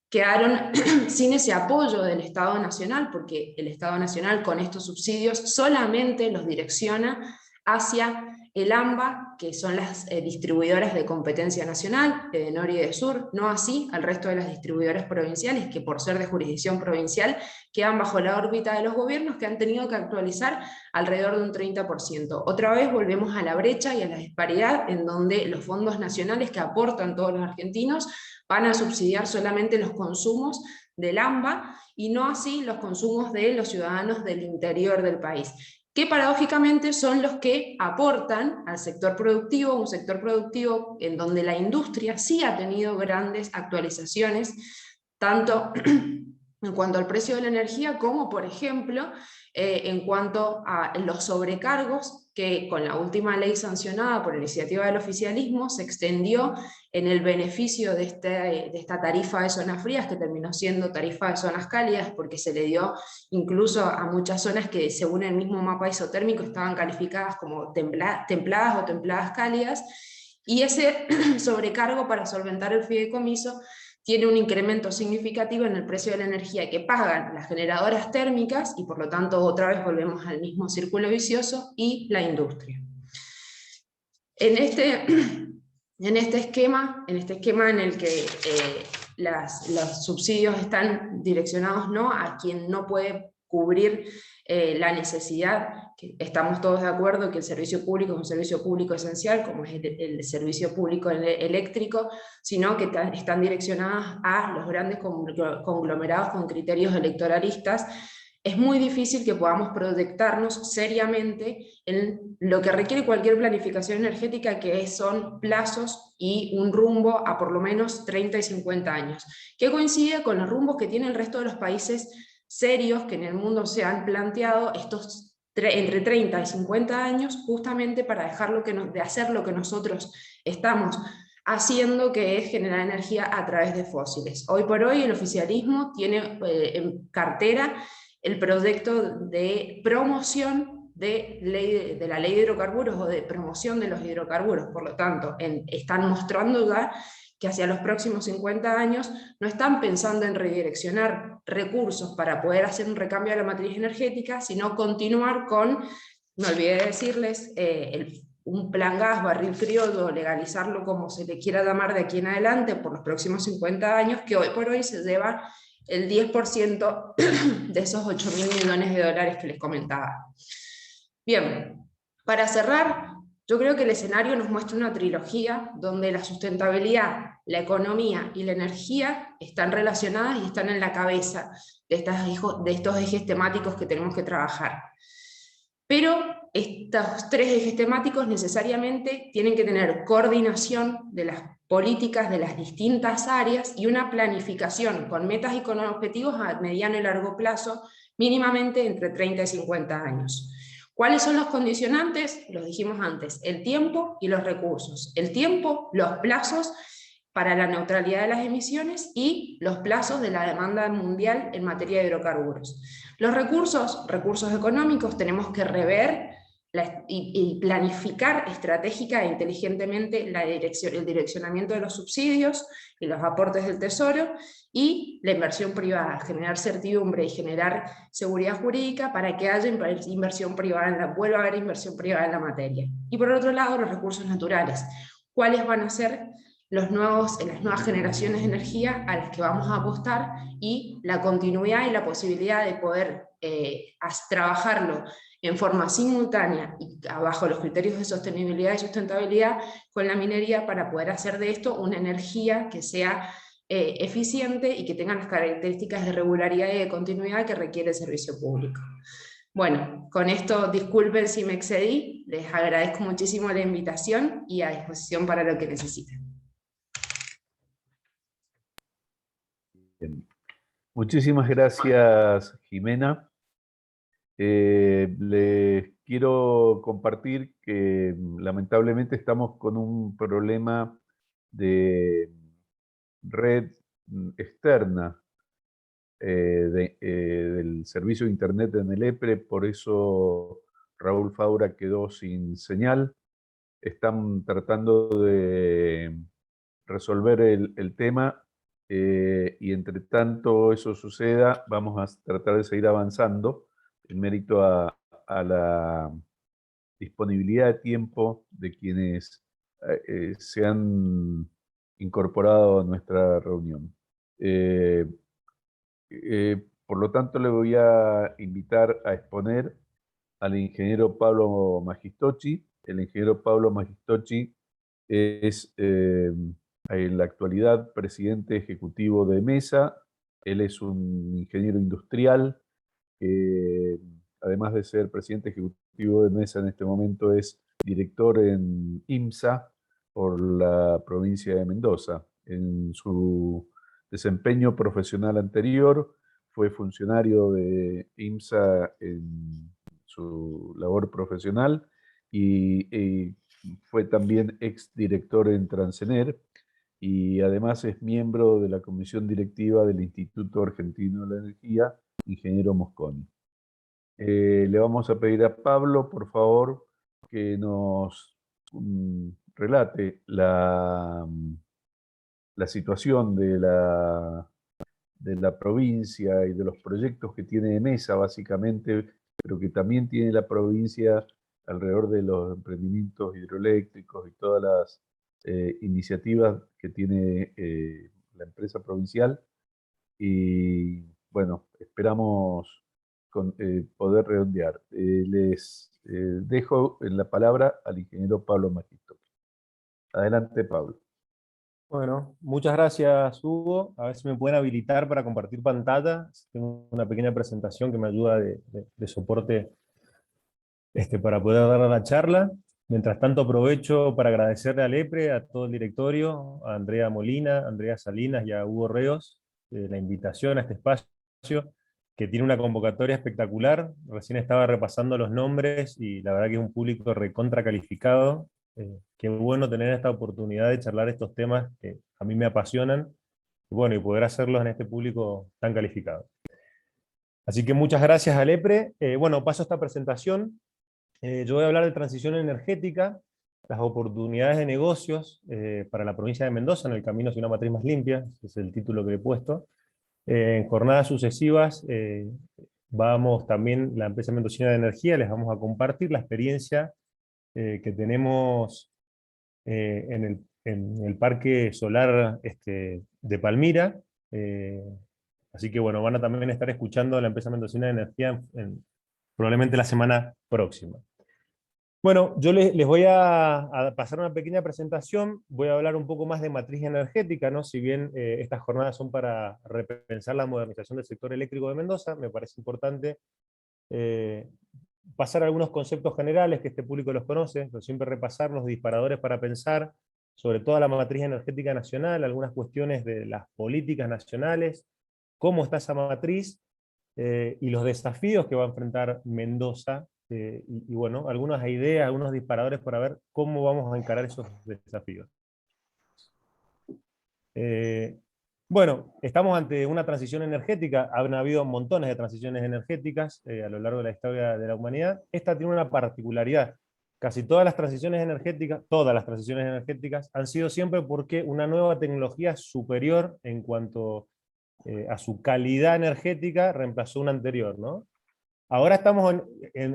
quedaron sin ese apoyo del Estado Nacional, porque el Estado Nacional con estos subsidios solamente los direcciona hacia el AMBA, que son las distribuidoras de competencia nacional, de Nor y de Sur, no así al resto de las distribuidoras provinciales, que por ser de jurisdicción provincial quedan bajo la órbita de los gobiernos, que han tenido que actualizar alrededor de un 30%. Otra vez volvemos a la brecha y a la disparidad, en donde los fondos nacionales que aportan todos los argentinos van a subsidiar solamente los consumos del AMBA y no así los consumos de los ciudadanos del interior del país. que paradójicamente son los que aportan al sector productivo, un sector productivo en donde la industria sí ha tenido grandes actualizaciones, tanto en cuanto al precio de la energía, como por ejemplo en cuanto a los sobrecargos, que con la última ley sancionada por iniciativa del oficialismo se extendió en el beneficio de esta tarifa de zonas frías, que terminó siendo tarifa de zonas cálidas, porque se le dio incluso a muchas zonas que según el mismo mapa isotérmico estaban calificadas como templadas o templadas cálidas, y ese sobrecargo para solventar el fideicomiso tiene un incremento significativo en el precio de la energía que pagan las generadoras térmicas, y por lo tanto otra vez volvemos al mismo círculo vicioso, y la industria. En este esquema en el que los subsidios están direccionados no a quien no puede cubrir la necesidad, que estamos todos de acuerdo que el servicio público es un servicio público esencial, como es el servicio público eléctrico, sino que están direccionadas a los grandes conglomerados con criterios electoralistas. Es muy difícil que podamos proyectarnos seriamente en lo que requiere cualquier planificación energética, que son plazos y un rumbo a por lo menos 30 y 50 años, que coincide con los rumbos que tiene el resto de los países serios que en el mundo se han planteado estos entre 30 y 50 años, justamente para de hacer lo que nosotros estamos haciendo, que es generar energía a través de fósiles. Hoy por hoy el oficialismo tiene en cartera el proyecto de promoción de la ley de hidrocarburos, o de promoción de los hidrocarburos. Por lo tanto, están mostrando ya que hacia los próximos 50 años no están pensando en redireccionar recursos para poder hacer un recambio de la matriz energética, sino continuar con, me olvidé de decirles, un plan gas, barril criollo, legalizarlo como se le quiera llamar de aquí en adelante por los próximos 50 años, que hoy por hoy se lleva el 10% de esos 8.000 millones de dólares que les comentaba. Bien, para cerrar, yo creo que el escenario nos muestra una trilogía donde la sustentabilidad, la economía y la energía están relacionadas y están en la cabeza de estos ejes temáticos que tenemos que trabajar. Pero estos tres ejes temáticos necesariamente tienen que tener coordinación de las políticas de las distintas áreas y una planificación con metas y con objetivos a mediano y largo plazo, mínimamente entre 30 y 50 años. ¿Cuáles son los condicionantes? Los dijimos antes: el tiempo y los recursos. El tiempo, los plazos para la neutralidad de las emisiones, y los plazos de la demanda mundial en materia de hidrocarburos. Los recursos económicos, tenemos que rever y planificar estratégica e inteligentemente el direccionamiento de los subsidios y los aportes del Tesoro, y la inversión privada, generar certidumbre y generar seguridad jurídica para que haya inversión privada, vuelva a haber inversión privada en la materia. Y por otro lado, los recursos naturales. ¿Cuáles van a ser las nuevas generaciones de energía a las que vamos a apostar, y la continuidad y la posibilidad de poder trabajarlo en forma simultánea y bajo los criterios de sostenibilidad y sustentabilidad con la minería, para poder hacer de esto una energía que sea eficiente y que tenga las características de regularidad y de continuidad que requiere el servicio público. Bueno, con esto disculpen si me excedí, les agradezco muchísimo la invitación y a disposición para lo que necesiten. Bien. Muchísimas gracias, Jimena. Les quiero compartir que lamentablemente estamos con un problema de red externa del servicio de internet de Nelepre, por eso Raúl Faura quedó sin señal. Están tratando de resolver el tema, y entre tanto eso suceda, vamos a tratar de seguir avanzando en mérito a la disponibilidad de tiempo de quienes se han incorporado a nuestra reunión. Por lo tanto, le voy a invitar a exponer al ingeniero Pablo Magistocci. El ingeniero Pablo Magistocci es en la actualidad presidente ejecutivo de MESA. Él es un ingeniero industrial que además de ser presidente ejecutivo de Mesa en este momento, es director en IMSA por la provincia de Mendoza. En su desempeño profesional anterior fue funcionario de IMSA en su labor profesional y fue también exdirector en Transener, y además es miembro de la comisión directiva del Instituto Argentino de la Energía, ingeniero Mosconi. Le vamos a pedir a Pablo, por favor, que nos relate la situación de la provincia y de los proyectos que tiene Mesa, básicamente, pero que también tiene la provincia alrededor de los emprendimientos hidroeléctricos y todas las iniciativas que tiene la empresa provincial. Y bueno, esperamos poder redondear. Les dejo en la palabra al ingeniero Pablo Magisto. Adelante, Pablo. Bueno, muchas gracias, Hugo. A ver si me pueden habilitar para compartir pantalla. Tengo una pequeña presentación que me ayuda de soporte para poder dar la charla. Mientras tanto, aprovecho para agradecerle al EPRE, a todo el directorio, a Andrea Molina, a Andrea Salinas y a Hugo Reos, la invitación a este espacio, que tiene una convocatoria espectacular. Recién estaba repasando los nombres y la verdad que es un público recontra calificado. Qué bueno tener esta oportunidad de charlar estos temas que a mí me apasionan, y bueno, y poder hacerlos en este público tan calificado. Así que muchas gracias al EPRE. Bueno, paso a esta presentación. Yo voy a hablar de transición energética, las oportunidades de negocios para la provincia de Mendoza en el camino hacia una matriz más limpia, ese es el título que le he puesto. En jornadas sucesivas vamos también, la empresa mendocina de energía, les vamos a compartir la experiencia que tenemos en el parque solar de Palmira. Así que bueno, van a también estar escuchando a la empresa mendocina de energía probablemente la semana próxima. Bueno, yo les voy a pasar una pequeña presentación, voy a hablar un poco más de matriz energética, ¿no? Si bien estas jornadas son para repensar la modernización del sector eléctrico de Mendoza, me parece importante pasar algunos conceptos generales que este público los conoce, pero siempre repasar los disparadores para pensar sobre toda la matriz energética nacional, algunas cuestiones de las políticas nacionales, cómo está esa matriz, y los desafíos que va a enfrentar Mendoza, y bueno, algunas ideas, algunos disparadores para ver cómo vamos a encarar esos desafíos. Bueno, estamos ante una transición energética, han habido montones de transiciones energéticas a lo largo de la historia de la humanidad. Esta tiene una particularidad: casi todas las transiciones energéticas han sido siempre porque una nueva tecnología superior en cuanto a su calidad energética reemplazó una anterior, ¿no? Ahora estamos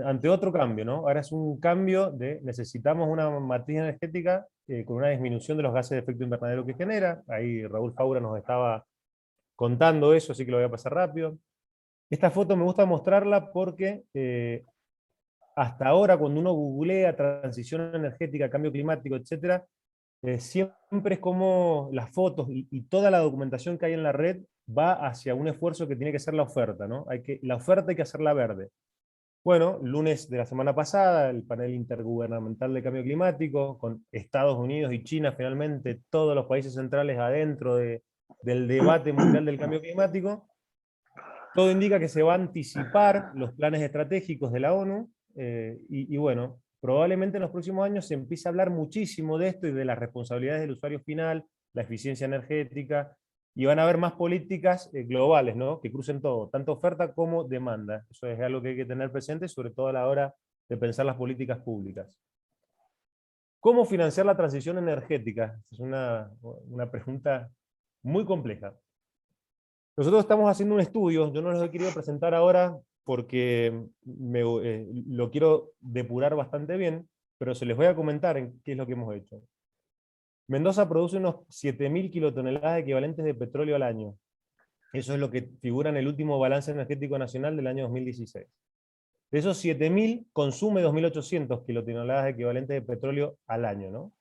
ante otro cambio, ¿no? Ahora es un cambio de necesitamos una matriz energética con una disminución de los gases de efecto invernadero que genera. Ahí Raúl Faura nos estaba contando eso, así que lo voy a pasar rápido. Esta foto me gusta mostrarla porque hasta ahora cuando uno googlea transición energética, cambio climático, etc., siempre es como las fotos y toda la documentación que hay en la red va hacia un esfuerzo que tiene que ser la oferta, ¿no? La oferta hay que hacerla verde. Bueno, lunes de la semana pasada, el panel intergubernamental de cambio climático, con Estados Unidos y China, finalmente todos los países centrales adentro del debate mundial del cambio climático, todo indica que se va a anticipar los planes estratégicos de la ONU, y bueno, probablemente en los próximos años se empiece a hablar muchísimo de esto y de las responsabilidades del usuario final, la eficiencia energética, y van a haber más políticas globales, ¿no? Que crucen todo, tanto oferta como demanda. Eso es algo que hay que tener presente, sobre todo a la hora de pensar las políticas públicas. ¿Cómo financiar la transición energética? Es una pregunta muy compleja. Nosotros estamos haciendo un estudio, yo no los he querido presentar ahora porque lo quiero depurar bastante bien, pero se les voy a comentar qué es lo que hemos hecho. Mendoza produce unos 7.000 kilotoneladas equivalentes de petróleo al año. Eso es lo que figura en el último balance energético nacional del año 2016. De esos 7.000, consume 2.800 kilotoneladas equivalentes de petróleo al año, ¿no?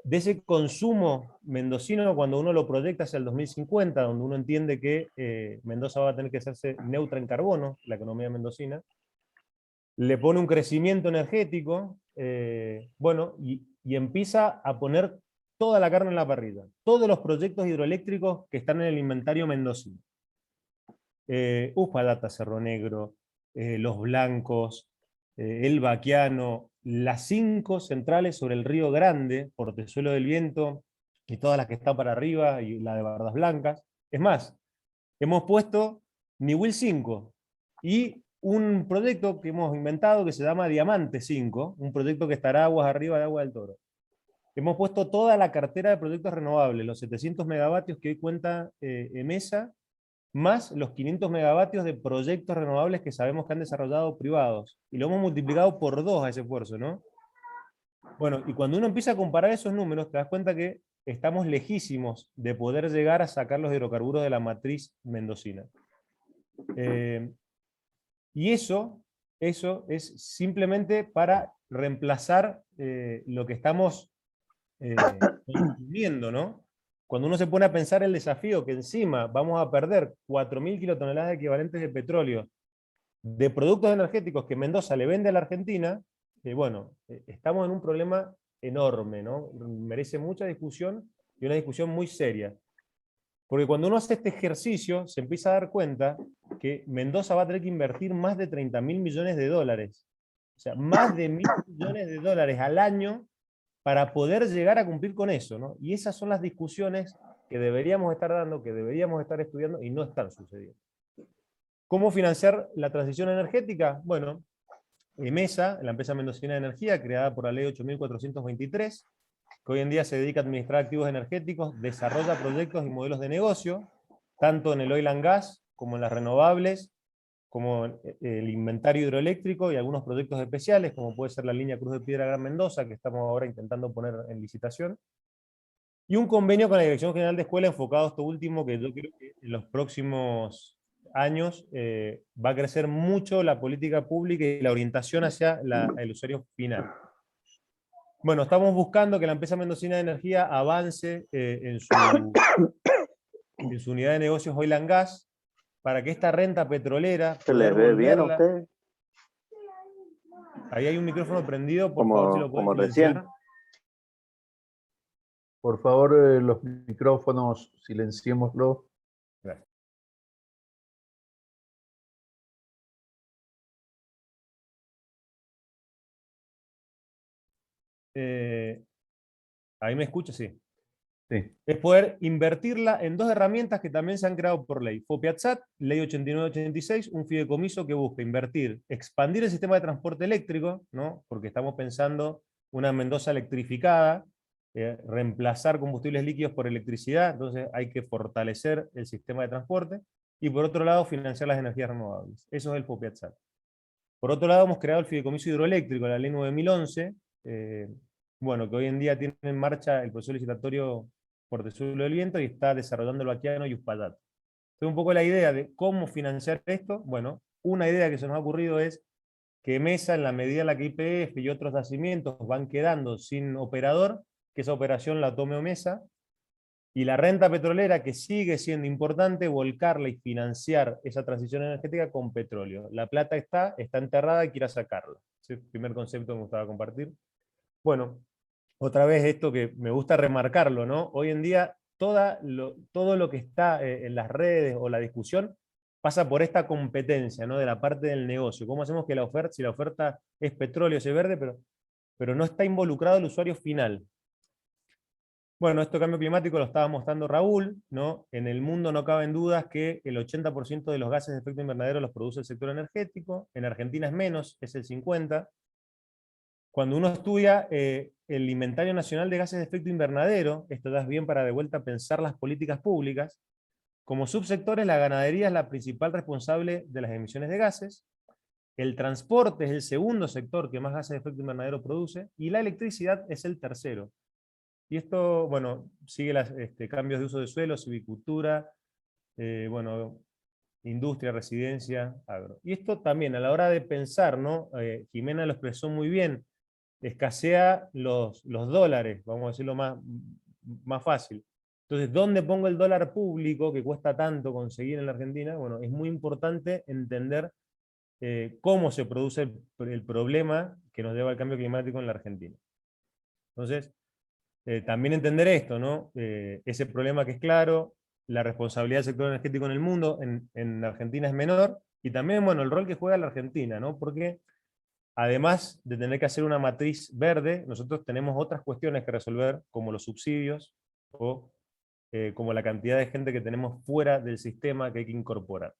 De ese consumo mendocino, cuando uno lo proyecta hacia el 2050, donde uno entiende que Mendoza va a tener que hacerse neutra en carbono, la economía mendocina, le pone un crecimiento energético, bueno, y empieza a poner toda la carne en la parrilla, todos los proyectos hidroeléctricos que están en el inventario mendocino. Uspallata, Cerro Negro, Los Blancos, El Baquiano, las 5 centrales sobre el Río Grande, Portezuelo del Viento, y todas las que están para arriba, y la de Bardas Blancas. Es más, hemos puesto Niwil 5, y un proyecto que hemos inventado que se llama Diamante 5, un proyecto que estará aguas arriba de Agua del Toro. Hemos puesto toda la cartera de proyectos renovables, los 700 megavatios que hoy cuenta EMESA, más los 500 megavatios de proyectos renovables que sabemos que han desarrollado privados. Y lo hemos multiplicado por 2 a ese esfuerzo, ¿no? Bueno, y cuando uno empieza a comparar esos números, te das cuenta que estamos lejísimos de poder llegar a sacar los hidrocarburos de la matriz mendocina. Y eso es simplemente para reemplazar lo que estamos consumiendo, ¿no? Cuando uno se pone a pensar el desafío que encima vamos a perder 4.000 kilotoneladas equivalentes de petróleo de productos energéticos que Mendoza le vende a la Argentina, bueno, estamos en un problema enorme, ¿no? Merece mucha discusión y una discusión muy seria. Porque cuando uno hace este ejercicio, se empieza a dar cuenta que Mendoza va a tener que invertir más de 30.000 millones de dólares. O sea, más de 1.000 millones de dólares al año para poder llegar a cumplir con eso, ¿no? Y esas son las discusiones que deberíamos estar dando, que deberíamos estar estudiando y no están sucediendo. ¿Cómo financiar la transición energética? Bueno, EMESA, la empresa mendocina de energía, creada por la ley 8.423, que hoy en día se dedica a administrar activos energéticos, desarrolla proyectos y modelos de negocio, tanto en el oil and gas, como en las renovables, como el inventario hidroeléctrico y algunos proyectos especiales, como puede ser la línea Cruz de Piedra Gran Mendoza, que estamos ahora intentando poner en licitación, y un convenio con la Dirección General de Escuela enfocado a esto último, que yo creo que en los próximos años va a crecer mucho la política pública y la orientación hacia el usuario final. Bueno, estamos buscando que la empresa mendocina de energía avance en su unidad de negocios oil and gas, para que esta renta petrolera... ¿Se les ve bien a ustedes? Ahí hay un micrófono prendido, por favor, si lo pueden silenciar. Recién. Por favor, los micrófonos, silenciémoslo. Gracias. ¿Ahí me escucha? Sí. Sí. Es poder invertirla en 2 herramientas que también se han creado por ley. FOPIATSAT, ley 8986, un fideicomiso que busca invertir, expandir el sistema de transporte eléctrico, ¿no? Porque estamos pensando una Mendoza electrificada, reemplazar combustibles líquidos por electricidad, entonces hay que fortalecer el sistema de transporte, y por otro lado financiar las energías renovables. Eso es el FOPIATSAT. Por otro lado hemos creado el fideicomiso hidroeléctrico, la ley 9011, bueno, que hoy en día tiene en marcha el proceso licitatorio Portezuelo del Viento y está desarrollando el Baquiano y Uspallata. Entonces, un poco la idea de cómo financiar esto, bueno, una idea que se nos ha ocurrido es que MESA, en la medida en la que YPF y otros yacimientos van quedando sin operador, que esa operación la tome MESA, y la renta petrolera, que sigue siendo importante, volcarla y financiar esa transición energética con petróleo. La plata está enterrada y quiera sacarla. Ese es el primer concepto que me gustaba compartir. Bueno, otra vez esto que me gusta remarcarlo, ¿no? Hoy en día todo lo que está en las redes o la discusión pasa por esta competencia, ¿no? De la parte del negocio. ¿Cómo hacemos que si la oferta es petróleo, es verde, pero no está involucrado el usuario final? Bueno, esto de cambio climático lo estaba mostrando Raúl, ¿no? En el mundo no caben dudas que el 80% de los gases de efecto invernadero los produce el sector energético, en Argentina es menos, es el 50%. Cuando uno estudia el Inventario Nacional de Gases de Efecto Invernadero, esto da bien para de vuelta pensar las políticas públicas, como subsectores la ganadería es la principal responsable de las emisiones de gases, el transporte es el segundo sector que más gases de efecto invernadero produce, y la electricidad es el tercero. Y esto, bueno, sigue los cambios de uso de suelo, silvicultura, bueno, industria, residencia, agro. Y esto también, a la hora de pensar, ¿no? Jimena lo expresó muy bien, escasea los dólares, vamos a decirlo más fácil. Entonces, ¿dónde pongo el dólar público que cuesta tanto conseguir en la Argentina? Bueno, es muy importante entender cómo se produce el problema que nos lleva al cambio climático en la Argentina. Entonces, también entender esto, ¿no? Ese problema que es claro, la responsabilidad del sector energético en el mundo, en Argentina es menor, y también, bueno, el rol que juega la Argentina, ¿no? Porque además de tener que hacer una matriz verde, nosotros tenemos otras cuestiones que resolver, como los subsidios, o como la cantidad de gente que tenemos fuera del sistema que hay que incorporar.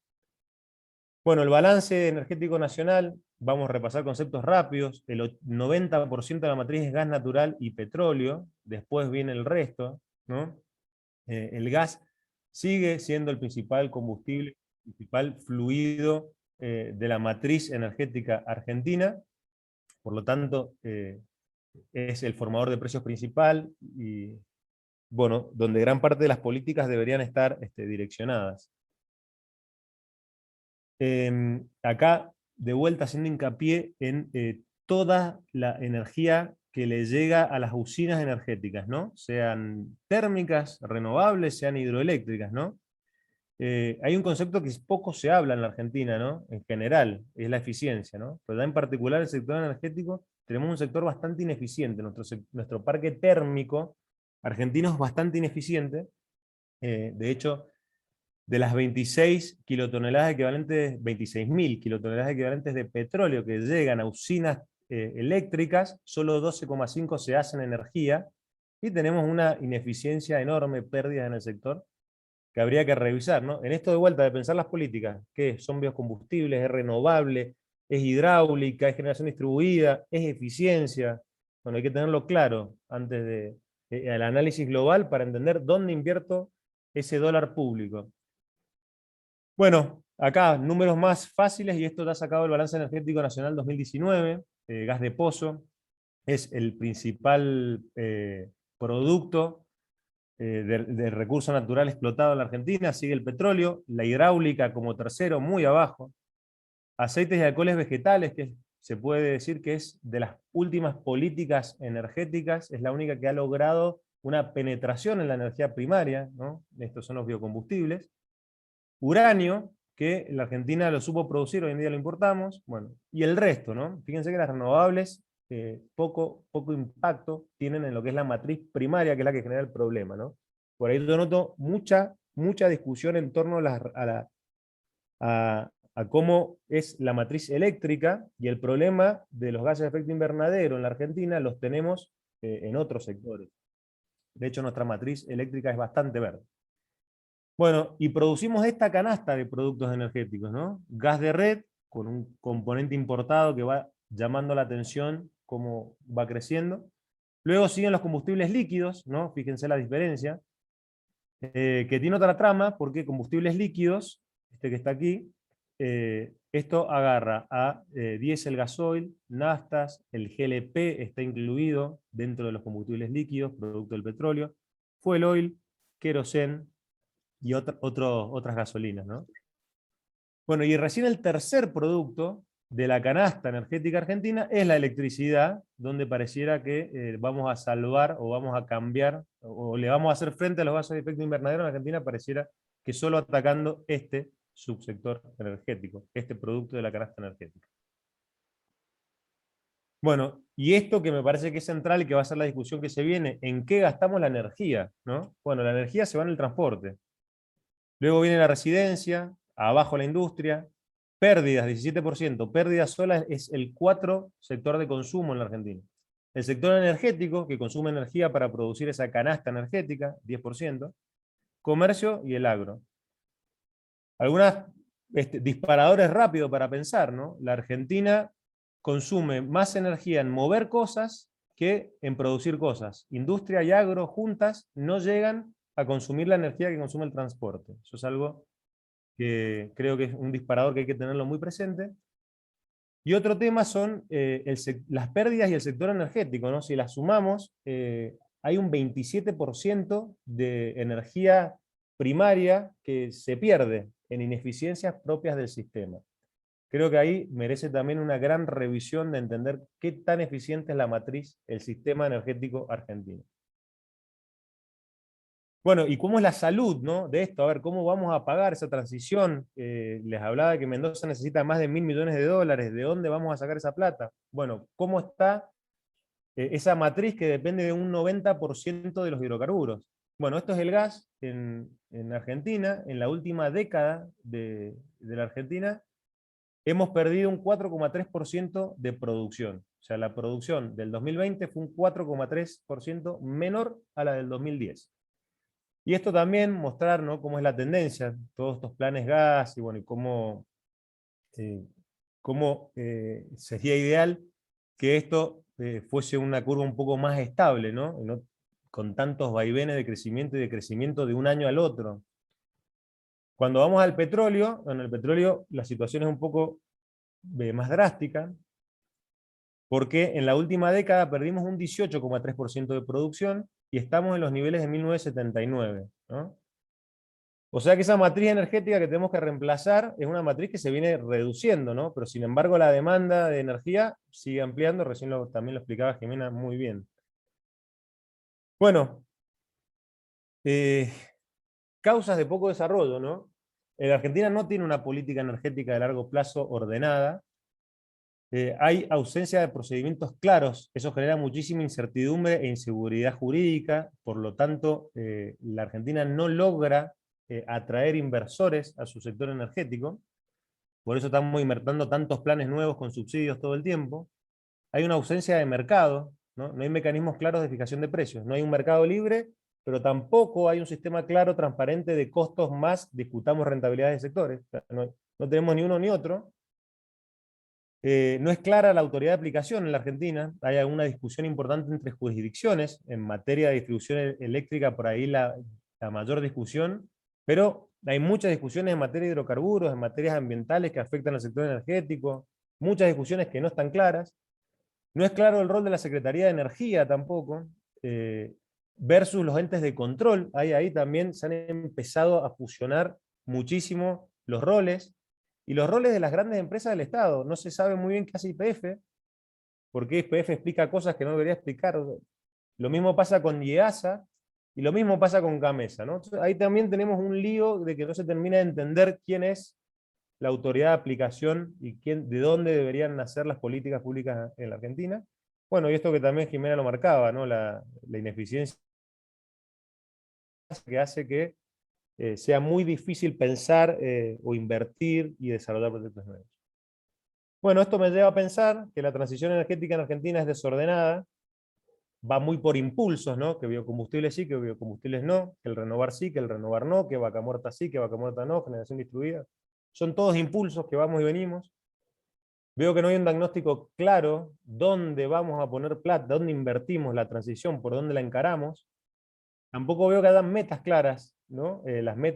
Bueno, el balance energético nacional, vamos a repasar conceptos rápidos. El 90% de la matriz es gas natural y petróleo, después viene el resto, ¿no? El gas sigue siendo el principal combustible, el principal fluido de la matriz energética argentina, por lo tanto es el formador de precios principal y, bueno, donde gran parte de las políticas deberían estar direccionadas. Acá, de vuelta, haciendo hincapié en toda la energía que le llega a las usinas energéticas, ¿no? Sean térmicas, renovables, sean hidroeléctricas, ¿no? Hay un concepto que poco se habla en la Argentina, ¿no? En general, es la eficiencia, ¿no? Pero ya en particular el sector energético, tenemos un sector bastante ineficiente. Nuestro parque térmico argentino es bastante ineficiente. De hecho, de las 26 kilotoneladas equivalentes, 26.000 kilotoneladas equivalentes de petróleo que llegan a usinas eléctricas, solo 12,5 se hacen energía, y tenemos una ineficiencia enorme, pérdidas en el sector, que habría que revisar, ¿no? En esto de vuelta de pensar las políticas, que son biocombustibles, es renovable, es hidráulica, es generación distribuida, es eficiencia. Bueno, hay que tenerlo claro antes de el análisis global para entender dónde invierto ese dólar público. Bueno, acá números más fáciles, y esto ya ha sacado el Balance Energético Nacional 2019, gas de pozo, es el principal producto de recurso natural explotado en la Argentina, sigue el petróleo, la hidráulica como tercero, muy abajo, aceites y alcoholes vegetales, que se puede decir que es de las últimas políticas energéticas, es la única que ha logrado una penetración en la energía primaria, ¿no? Estos son los biocombustibles. Uranio, que la Argentina lo supo producir, hoy en día lo importamos, bueno, y el resto, ¿no? Fíjense que las renovables poco impacto tienen en lo que es la matriz primaria, que es la que genera el problema, ¿no? Por ahí yo noto mucha discusión en torno a cómo es la matriz eléctrica, y el problema de los gases de efecto invernadero en la Argentina los tenemos en otros sectores. De hecho, nuestra matriz eléctrica es bastante verde. Bueno, y producimos esta canasta de productos energéticos, ¿no? Gas de red, con un componente importado que va llamando la atención cómo va creciendo. Luego siguen los combustibles líquidos, ¿no? Fíjense la diferencia, que tiene otra trama, porque combustibles líquidos, este que está aquí, esto agarra a diésel, gasoil, naftas, el GLP está incluido dentro de los combustibles líquidos, producto del petróleo, fuel oil, queroseno, y otras gasolinas, ¿no? Bueno, y recién el tercer producto de la canasta energética argentina es la electricidad, donde pareciera que vamos a salvar o vamos a cambiar, o le vamos a hacer frente a los gases de efecto invernadero en Argentina, pareciera que solo atacando este subsector energético, este producto de la canasta energética. Bueno, y esto que me parece que es central y que va a ser la discusión que se viene, ¿en qué gastamos la energía? ¿No? Bueno, la energía se va en el transporte. Luego viene la residencia, abajo la industria, pérdidas, 17%, pérdidas solas es el 4 sector de consumo en la Argentina. El sector energético, que consume energía para producir esa canasta energética, 10%, comercio y el agro. Algunos disparadores rápidos para pensar, ¿no? La Argentina consume más energía en mover cosas que en producir cosas. Industria y agro juntas no llegan a consumir la energía que consume el transporte. Eso es algo que creo que es un disparador que hay que tenerlo muy presente. Y otro tema son las pérdidas y el sector energético, ¿no? Si las sumamos, hay un 27% de energía primaria que se pierde en ineficiencias propias del sistema. Creo que ahí merece también una gran revisión de entender qué tan eficiente es la matriz, el sistema energético argentino. Bueno, ¿y cómo es la salud, ¿no?, de esto? A ver, ¿cómo vamos a pagar esa transición? Les hablaba de que Mendoza necesita más de $1.000 millones, ¿de dónde vamos a sacar esa plata? Bueno, ¿cómo está esa matriz que depende de un 90% de los hidrocarburos? Bueno, esto es el gas en Argentina. En la última década de la Argentina hemos perdido un 4,3% de producción. O sea, la producción del 2020 fue un 4,3% menor a la del 2010. Y esto también mostrar, ¿no?, cómo es la tendencia, todos estos planes gas, y bueno, y cómo sería ideal que esto fuese una curva un poco más estable, ¿no? Y no con tantos vaivenes de crecimiento y decrecimiento de un año al otro. Cuando vamos al petróleo, en el petróleo la situación es un poco más drástica, porque en la última década perdimos un 18,3% de producción y estamos en los niveles de 1979, ¿no? O sea que esa matriz energética que tenemos que reemplazar es una matriz que se viene reduciendo, ¿no? Pero sin embargo la demanda de energía sigue ampliando, recién también lo explicaba Jimena muy bien. Bueno, causas de poco desarrollo, ¿no? La Argentina no tiene una política energética de largo plazo ordenada. Hay ausencia de procedimientos claros, eso genera muchísima incertidumbre e inseguridad jurídica, por lo tanto, la Argentina no logra atraer inversores a su sector energético, por eso estamos invirtiendo tantos planes nuevos con subsidios todo el tiempo. Hay una ausencia de mercado, ¿no? No hay mecanismos claros de fijación de precios, no hay un mercado libre, pero tampoco hay un sistema claro, transparente de costos más discutamos rentabilidades de sectores. O sea, no tenemos ni uno ni otro. No es clara la autoridad de aplicación en la Argentina, hay alguna discusión importante entre jurisdicciones, en materia de distribución eléctrica por ahí la mayor discusión, pero hay muchas discusiones en materia de hidrocarburos, en materias ambientales que afectan al sector energético, muchas discusiones que no están claras. No es claro el rol de la Secretaría de Energía tampoco, versus los entes de control. Ahí también se han empezado a fusionar muchísimo los roles, y los roles de las grandes empresas del Estado. No se sabe muy bien qué hace YPF, porque YPF explica cosas que no debería explicar. Lo mismo pasa con IEASA, y lo mismo pasa con Gamesa, ¿no? Entonces, ahí también tenemos un lío de que no se termina de entender quién es la autoridad de aplicación y de dónde deberían nacer las políticas públicas en la Argentina. Bueno, y esto que también Jimena lo marcaba, ¿no? La ineficiencia que hace que sea muy difícil pensar o invertir y desarrollar proyectos nuevos. Bueno, esto me lleva a pensar que la transición energética en Argentina es desordenada, va muy por impulsos, ¿no? Que biocombustibles sí, que biocombustibles no, que el renovar sí, que el renovar no, que vaca muerta sí, que vaca muerta no, generación distribuida. Son todos impulsos que vamos y venimos. Veo que no hay un diagnóstico claro dónde vamos a poner plata, dónde invertimos la transición, por dónde la encaramos. Tampoco veo que hayan metas claras, ¿no?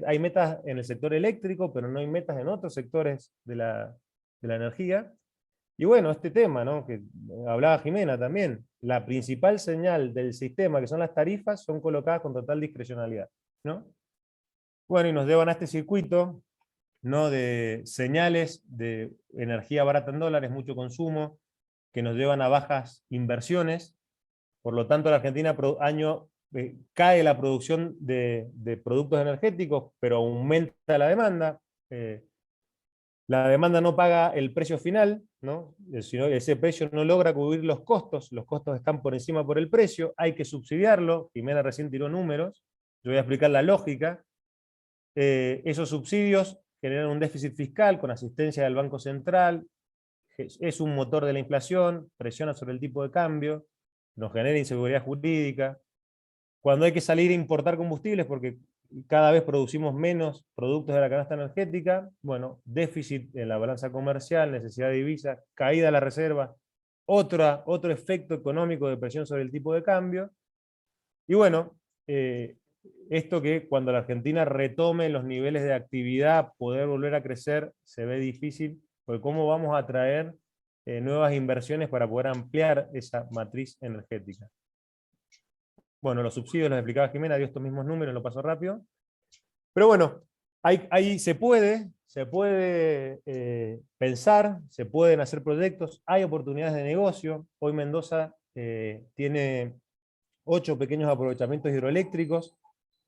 Hay metas en el sector eléctrico, pero no hay metas en otros sectores de la energía. Y bueno, este tema, ¿no?, que hablaba Jimena también, la principal señal del sistema, que son las tarifas, son colocadas con total discrecionalidad, ¿no? Bueno, y nos llevan a este circuito, ¿no?, de señales de energía barata en dólares, mucho consumo, que nos llevan a bajas inversiones. Por lo tanto, la Argentina cae la producción de productos energéticos, pero aumenta la demanda. La demanda no paga el precio final, ¿no? Sino que ese precio no logra cubrir los costos están por encima por el precio, hay que subsidiarlo. Jimena recién tiró números, yo voy a explicar la lógica. Esos subsidios generan un déficit fiscal con asistencia del Banco Central, es un motor de la inflación, presiona sobre el tipo de cambio, nos genera inseguridad jurídica. Cuando hay que salir a importar combustibles porque cada vez producimos menos productos de la canasta energética, bueno, déficit en la balanza comercial, necesidad de divisas, caída de la reserva, otro efecto económico de presión sobre el tipo de cambio. Y bueno, esto que cuando la Argentina retome los niveles de actividad, poder volver a crecer, se ve difícil, porque ¿cómo vamos a atraer nuevas inversiones para poder ampliar esa matriz energética? Bueno, los subsidios los explicaba Jimena, dio estos mismos números, lo paso rápido. Pero bueno, ahí se puede pensar, se pueden hacer proyectos, hay oportunidades de negocio. Hoy Mendoza tiene 8 pequeños aprovechamientos hidroeléctricos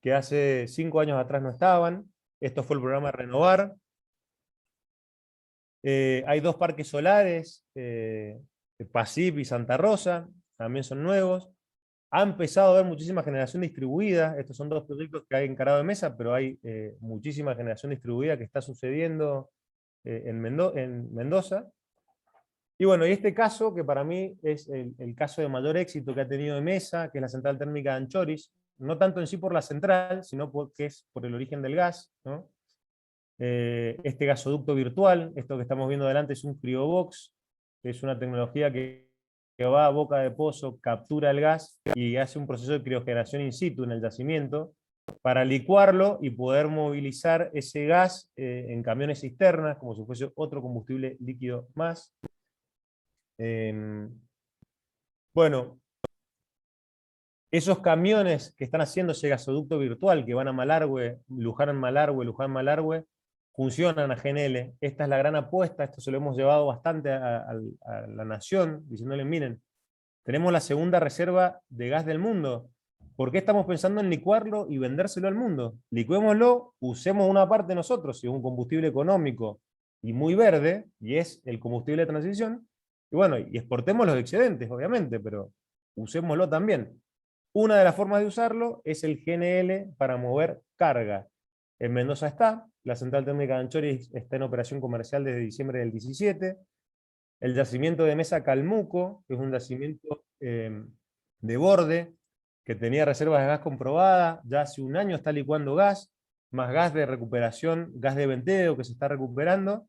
que hace 5 años atrás no estaban. Esto fue el programa Renovar. Hay 2 parques solares, Pasip y Santa Rosa, también son nuevos. Ha empezado a haber muchísima generación distribuida. Estos son 2 proyectos que hay encarado de mesa, pero hay muchísima generación distribuida que está sucediendo en Mendoza. Y bueno, y este caso, que para mí es el caso de mayor éxito que ha tenido de mesa, que es la central térmica de Anchoris, no tanto en sí por la central, sino porque es por el origen del gas, ¿no? Este gasoducto virtual, esto que estamos viendo adelante es un cryobox, que es una tecnología que va a boca de pozo, captura el gas y hace un proceso de criogeneración in situ en el yacimiento para licuarlo y poder movilizar ese gas en camiones cisternas, como si fuese otro combustible líquido más. Bueno, esos camiones que están haciendo ese gasoducto virtual, que van a Malargüe, Luján-Malargüe, Luján-Malargüe, funcionan a GNL. Esta es la gran apuesta, esto se lo hemos llevado bastante a la nación, diciéndole, miren, tenemos la segunda reserva de gas del mundo. ¿Por qué estamos pensando en licuarlo y vendérselo al mundo? Licuémoslo, usemos una parte nosotros, si es un combustible económico y muy verde, y es el combustible de transición, y bueno, y exportemos los excedentes, obviamente, pero usémoslo también. Una de las formas de usarlo es el GNL para mover carga. En Mendoza está, la central térmica de Anchoris está en operación comercial desde diciembre del 17. El yacimiento de Mesa Calmuco, que es un yacimiento de borde, que tenía reservas de gas comprobadas, ya hace un año está licuando gas, más gas de recuperación, gas de venteo que se está recuperando.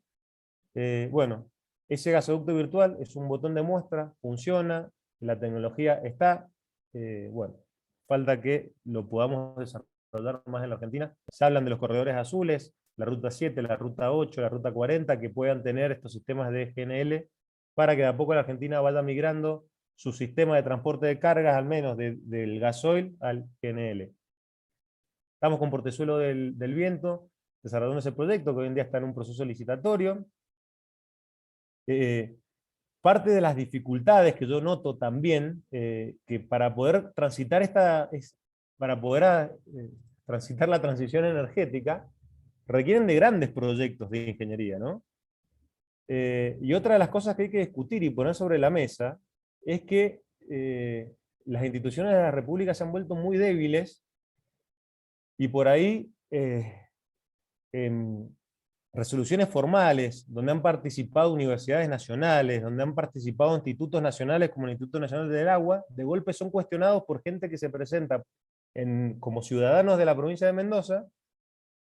Bueno, ese gasoducto virtual es un botón de muestra, funciona, la tecnología está, bueno, falta que lo podamos desarrollar más en la Argentina. Se hablan de los corredores azules, la ruta 7, la ruta 8, la ruta 40, que puedan tener estos sistemas de GNL para que de a poco la Argentina vaya migrando su sistema de transporte de cargas, al menos del gasoil al GNL. Estamos con Portezuelo del Viento, desarrollando ese proyecto que hoy en día está en un proceso licitatorio. Parte de las dificultades que yo noto también, que para poder transitar transitar la transición energética, requieren de grandes proyectos de ingeniería, ¿no? Y otra de las cosas que hay que discutir y poner sobre la mesa es que las instituciones de la República se han vuelto muy débiles y por ahí resoluciones formales, donde han participado universidades nacionales, donde han participado institutos nacionales como el Instituto Nacional del Agua, de golpe son cuestionados por gente que se presenta como ciudadanos de la provincia de Mendoza,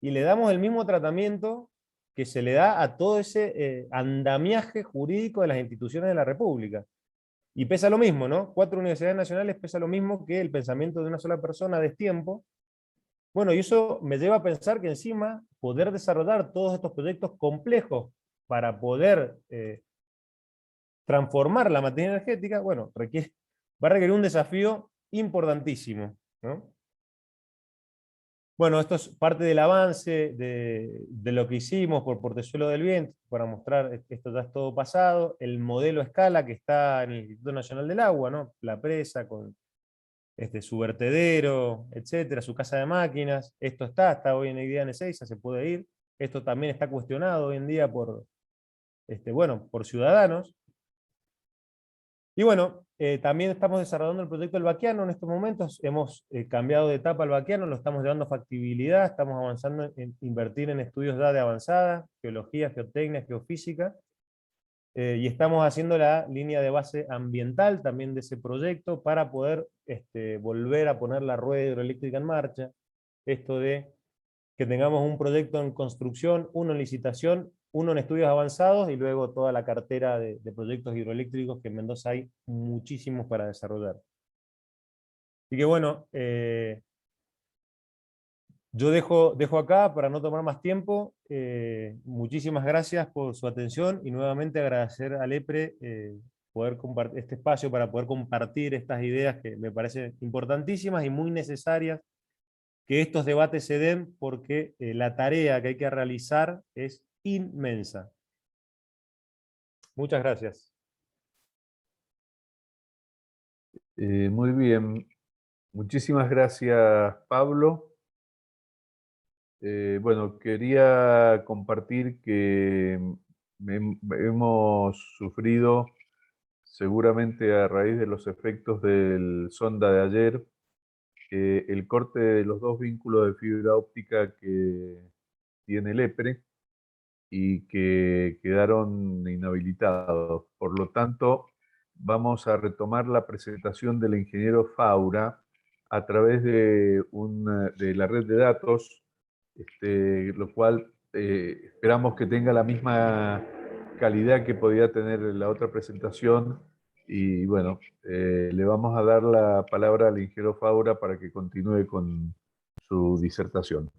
y le damos el mismo tratamiento que se le da a todo ese andamiaje jurídico de las instituciones de la República. Y pesa lo mismo, ¿no? 4 universidades nacionales pesa lo mismo que el pensamiento de una sola persona a destiempo. Bueno, y eso me lleva a pensar que encima poder desarrollar todos estos proyectos complejos para poder transformar la materia energética, bueno, va a requerir un desafío importantísimo, ¿no? Bueno, esto es parte del avance de lo que hicimos por Portezuelo del Viento, para mostrar que esto ya es todo pasado, el modelo a escala que está en el Instituto Nacional del Agua, ¿no? La presa con su vertedero, etcétera, su casa de máquinas. Esto está hoy en el día en Ezeiza, se puede ir. Esto también está cuestionado hoy en día por ciudadanos. Y bueno, también estamos desarrollando el proyecto del Baquiano en estos momentos. Hemos cambiado de etapa al Baquiano, lo estamos llevando a factibilidad, estamos avanzando en invertir en estudios ya de avanzada, geología, geotecnia, geofísica. Y estamos haciendo la línea de base ambiental también de ese proyecto para poder volver a poner la rueda hidroeléctrica en marcha. Esto de que tengamos un proyecto en construcción, uno en licitación, uno en estudios avanzados y luego toda la cartera de proyectos hidroeléctricos, que en Mendoza hay muchísimos para desarrollar. Así que bueno, yo dejo acá para no tomar más tiempo. Muchísimas gracias por su atención y nuevamente agradecer a Lepre poder compartir este espacio para poder compartir estas ideas que me parecen importantísimas y muy necesarias que estos debates se den, porque la tarea que hay que realizar es inmensa. Muchas gracias. Muy bien. Muchísimas gracias, Pablo. Bueno, quería compartir que hemos sufrido, seguramente a raíz de los efectos del sonda de ayer, el corte de los 2 vínculos de fibra óptica que tiene el EPRE y que quedaron inhabilitados. Por lo tanto, vamos a retomar la presentación del ingeniero Faura a través de la red de datos, lo cual esperamos que tenga la misma calidad que podía tener la otra presentación. Y bueno, le vamos a dar la palabra al ingeniero Faura para que continúe con su disertación.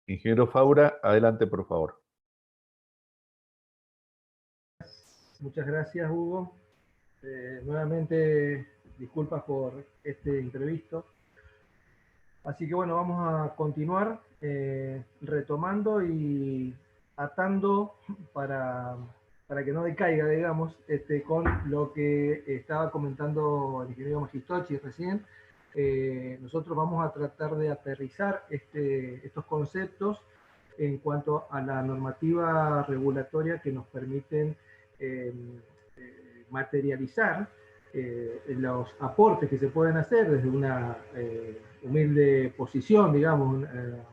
Ingeniero Faura, adelante, por favor. Muchas gracias, Hugo. Nuevamente, disculpas por este imprevisto. Así que bueno, vamos a continuar retomando y atando para que no decaiga, digamos, con lo que estaba comentando el ingeniero Magistochi recién. Nosotros vamos a tratar de aterrizar estos conceptos en cuanto a la normativa regulatoria que nos permiten materializar los aportes que se pueden hacer desde una humilde posición, digamos,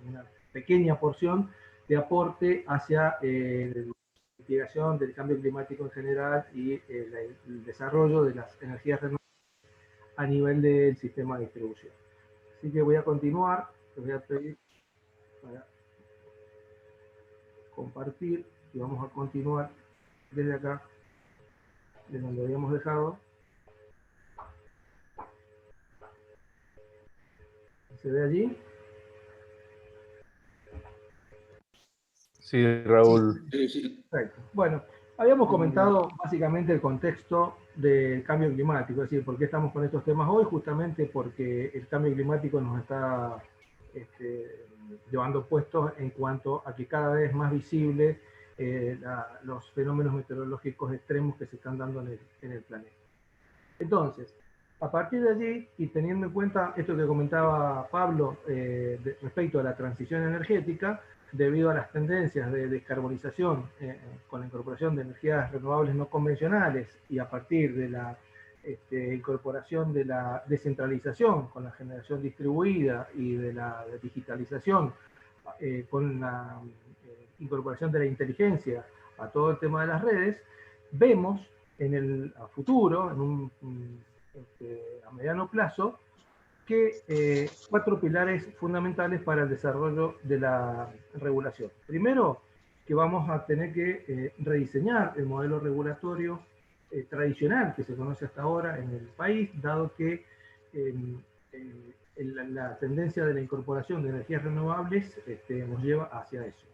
una pequeña porción de aporte hacia la mitigación del cambio climático en general y el desarrollo de las energías renovables a nivel del sistema de distribución. Así que voy a continuar, les voy a pedir para compartir y vamos a continuar desde acá, de donde habíamos dejado. ¿Se ve allí? Sí, Raúl. Perfecto. Bueno, habíamos comentado básicamente el contexto del cambio climático, es decir, por qué estamos con estos temas hoy, justamente porque el cambio climático nos está llevando puestos en cuanto a que cada vez es más visible los fenómenos meteorológicos extremos que se están dando en el planeta. Entonces, a partir de allí, y teniendo en cuenta esto que comentaba Pablo respecto a la transición energética, debido a las tendencias de descarbonización con la incorporación de energías renovables no convencionales y a partir de la incorporación de la descentralización con la generación distribuida y de la digitalización con la incorporación de la inteligencia a todo el tema de las redes, vemos en el futuro, a mediano plazo, que 4 pilares fundamentales para el desarrollo de la regulación. Primero, que vamos a tener que rediseñar el modelo regulatorio tradicional que se conoce hasta ahora en el país, dado que la tendencia de la incorporación de energías renovables nos lleva hacia eso.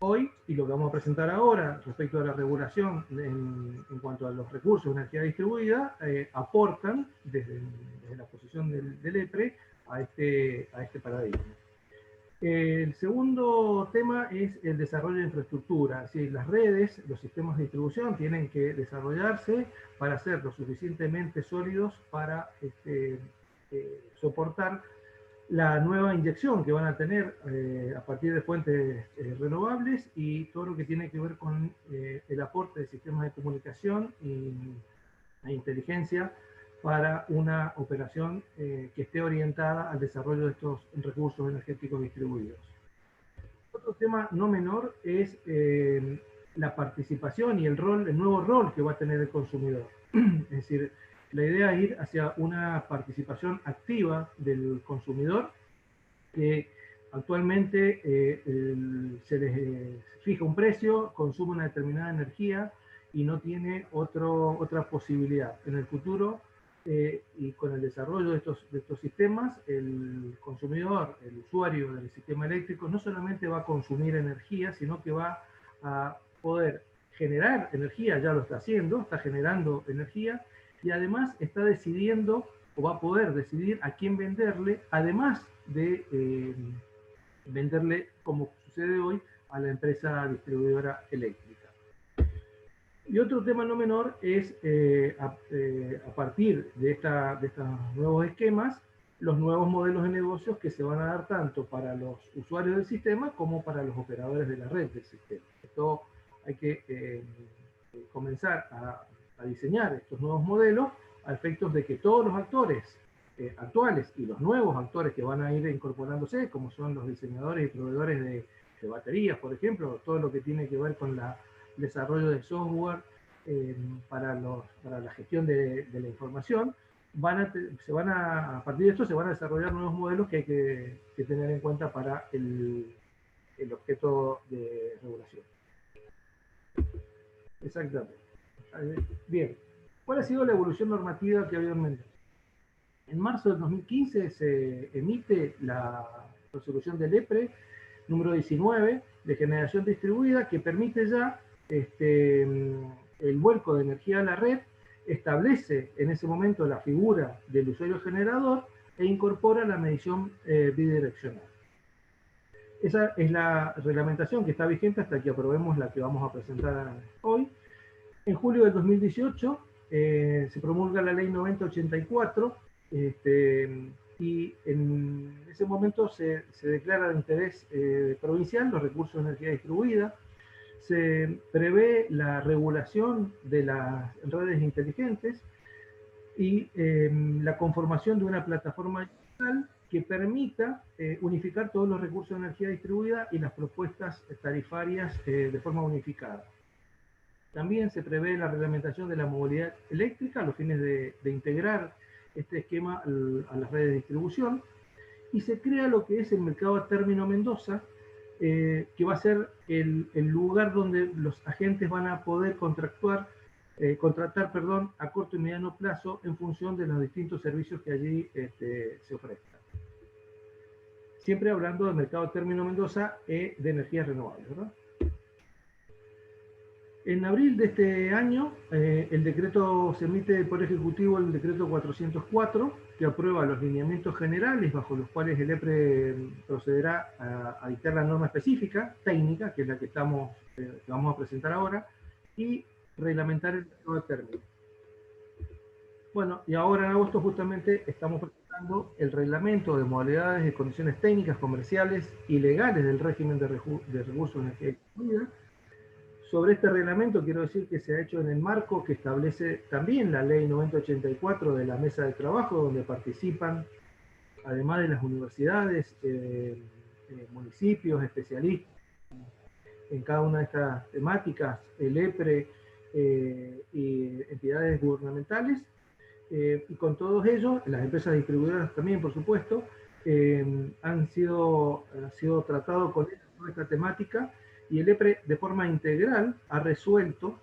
Hoy, y lo que vamos a presentar ahora respecto a la regulación en cuanto a los recursos de energía distribuida, aportan desde la posición del EPRE a este paradigma. El segundo tema es el desarrollo de infraestructura, es decir, las redes, los sistemas de distribución tienen que desarrollarse para ser lo suficientemente sólidos para soportar la nueva inyección que van a tener a partir de fuentes renovables y todo lo que tiene que ver con el aporte de sistemas de comunicación e inteligencia para una operación que esté orientada al desarrollo de estos recursos energéticos distribuidos. Otro tema no menor es la participación y el nuevo rol que va a tener el consumidor. Es decir, la idea es ir hacia una participación activa del consumidor, que actualmente se les fija un precio, consume una determinada energía y no tiene otra posibilidad. En el futuro, y con el desarrollo de estos sistemas, el consumidor, el usuario del sistema eléctrico, no solamente va a consumir energía, sino que va a poder generar energía, ya lo está haciendo, está generando energía, y además está decidiendo o va a poder decidir a quién venderle, además de venderle, como sucede hoy, a la empresa distribuidora eléctrica. Y otro tema no menor es, a partir de estos nuevos esquemas, los nuevos modelos de negocios que se van a dar tanto para los usuarios del sistema como para los operadores de la red del sistema. Esto hay que comenzar a diseñar estos nuevos modelos a efectos de que todos los actores actuales y los nuevos actores que van a ir incorporándose, como son los diseñadores y proveedores de baterías, por ejemplo, todo lo que tiene que ver con el desarrollo de software para la gestión de la información, a partir de esto se van a desarrollar nuevos modelos que hay que tener en cuenta para el objeto de regulación. Exactamente. Bien, ¿cuál ha sido la evolución normativa que ha habido en Mendoza? En marzo del 2015 se emite la resolución del EPRE número 19 de generación distribuida que permite ya el vuelco de energía a la red, establece en ese momento la figura del usuario generador e incorpora la medición bidireccional. Esa es la reglamentación que está vigente hasta que aprobemos la que vamos a presentar hoy. En julio del 2018 se promulga la ley 9084 y en ese momento se declara de interés provincial los recursos de energía distribuida. Se prevé la regulación de las redes inteligentes y la conformación de una plataforma digital que permita unificar todos los recursos de energía distribuida y las propuestas tarifarias de forma unificada. También se prevé la reglamentación de la movilidad eléctrica a los fines de integrar este esquema a las redes de distribución, y se crea lo que es el mercado a término Mendoza, que va a ser el lugar donde los agentes van a poder contratar a corto y mediano plazo en función de los distintos servicios que allí se ofrezcan. Siempre hablando del mercado a término Mendoza de energías renovables, ¿verdad? En abril de este año, el decreto se emite por Ejecutivo, el decreto 404, que aprueba los lineamientos generales bajo los cuales el EPRE procederá a dictar la norma específica, técnica, que es la que vamos a presentar ahora, y reglamentar el mercado a término. Bueno, y ahora en agosto justamente estamos presentando el reglamento de modalidades de condiciones técnicas, comerciales y legales del régimen de recursos de energía distribuida. Sobre este reglamento quiero decir que se ha hecho en el marco que establece también la ley 9084 de la mesa de trabajo, donde participan, además de las universidades, municipios, especialistas en cada una de estas temáticas, el EPRE y entidades gubernamentales, y con todos ellos, las empresas distribuidoras también, por supuesto, han sido tratados con esta temática. Y el EPRE, de forma integral, ha resuelto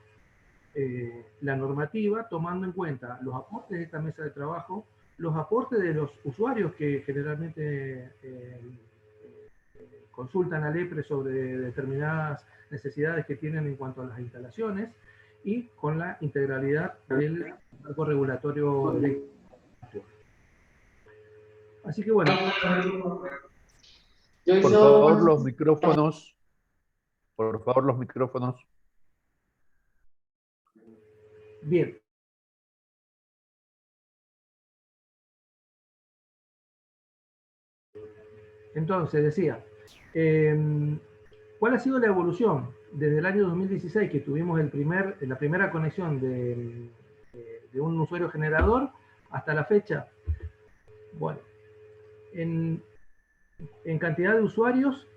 la normativa tomando en cuenta los aportes de esta mesa de trabajo, los aportes de los usuarios que generalmente consultan al EPRE sobre determinadas necesidades que tienen en cuanto a las instalaciones, y con la integralidad del marco regulatorio eléctrico. Así que bueno. Por favor, los micrófonos. Por favor, los micrófonos. Bien. Entonces, decía, ¿cuál ha sido la evolución desde el año 2016 que tuvimos la primera conexión de un usuario generador hasta la fecha? Bueno, en cantidad de usuarios,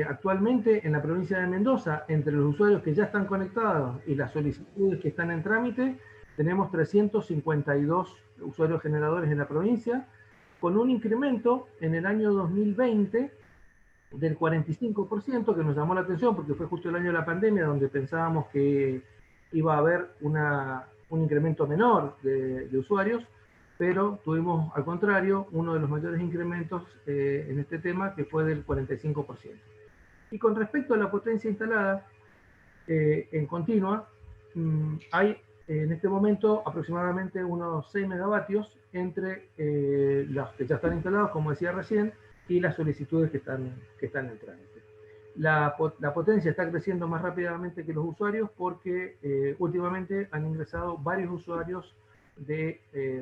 actualmente en la provincia de Mendoza, entre los usuarios que ya están conectados y las solicitudes que están en trámite, tenemos 352 usuarios generadores en la provincia, con un incremento en el año 2020 del 45%, que nos llamó la atención porque fue justo el año de la pandemia, donde pensábamos que iba a haber un incremento menor de usuarios, pero tuvimos, al contrario, uno de los mayores incrementos en este tema, que fue del 45%. Y con respecto a la potencia instalada en continua, hay en este momento aproximadamente unos 6 megavatios entre los que ya están instalados, como decía recién, y las solicitudes que están en trámite. La potencia está creciendo más rápidamente que los usuarios porque últimamente han ingresado varios usuarios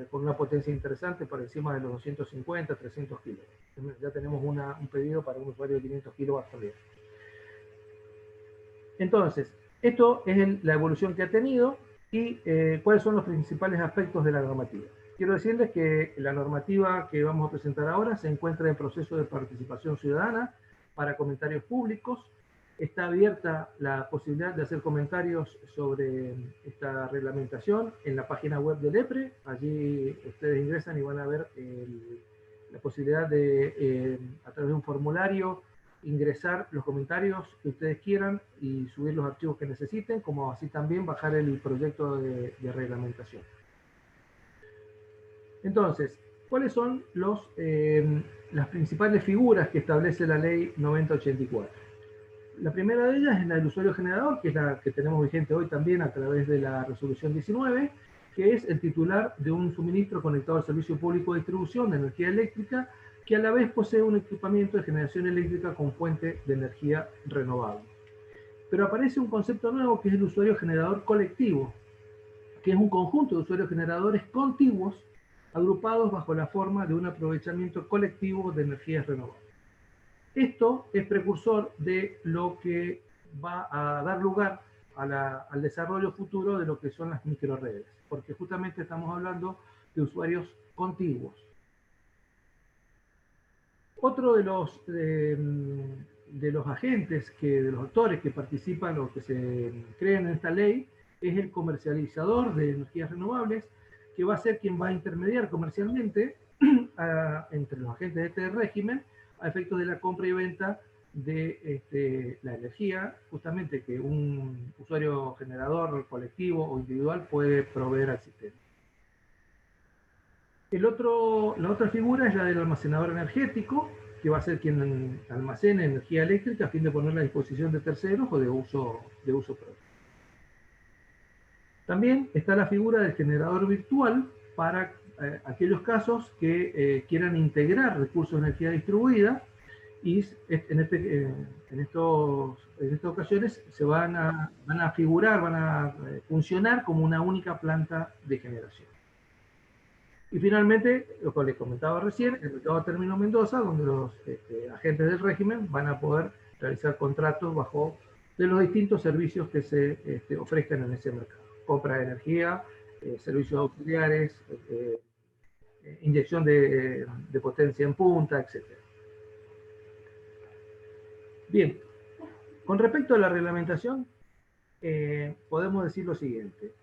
con una potencia interesante por encima de los 250, 300 kilos. Ya tenemos un pedido para un usuario de 500 kilovatios también. Entonces, esto es la evolución que ha tenido y cuáles son los principales aspectos de la normativa. Quiero decirles que la normativa que vamos a presentar ahora se encuentra en proceso de participación ciudadana para comentarios públicos. Está abierta la posibilidad de hacer comentarios sobre esta reglamentación en la página web del EPRE. Allí ustedes ingresan y van a ver la posibilidad de, a través de un formulario, ingresar los comentarios que ustedes quieran y subir los archivos que necesiten, como así también bajar el proyecto de reglamentación. Entonces, ¿cuáles son las principales figuras que establece la ley 9084? La primera de ellas es la del usuario generador, que es la que tenemos vigente hoy también a través de la resolución 19, que es el titular de un suministro conectado al servicio público de distribución de energía eléctrica, que a la vez posee un equipamiento de generación eléctrica con fuente de energía renovable. Pero aparece un concepto nuevo que es el usuario generador colectivo, que es un conjunto de usuarios generadores contiguos agrupados bajo la forma de un aprovechamiento colectivo de energías renovables. Esto es precursor de lo que va a dar lugar al desarrollo futuro de lo que son las microredes, porque justamente estamos hablando de usuarios contiguos. Otro de los agentes, de los actores que participan o que se creen en esta ley, es el comercializador de energías renovables, que va a ser quien va a intermediar comercialmente entre los agentes de este régimen a efectos de la compra y venta de la energía, justamente que un usuario generador colectivo o individual puede proveer al sistema. La otra figura es la del almacenador energético, que va a ser quien almacene energía eléctrica a fin de ponerla a disposición de terceros o de uso propio. También está la figura del generador virtual para aquellos casos que quieran integrar recursos de energía distribuida y en estas ocasiones se van a figurar, van a funcionar como una única planta de generación. Y finalmente, lo que les comentaba recién, el mercado de término Mendoza, donde los agentes del régimen van a poder realizar contratos de los distintos servicios que se ofrezcan en ese mercado. Compra de energía, servicios auxiliares, inyección de potencia en punta, etc. Bien, con respecto a la reglamentación, podemos decir lo siguiente.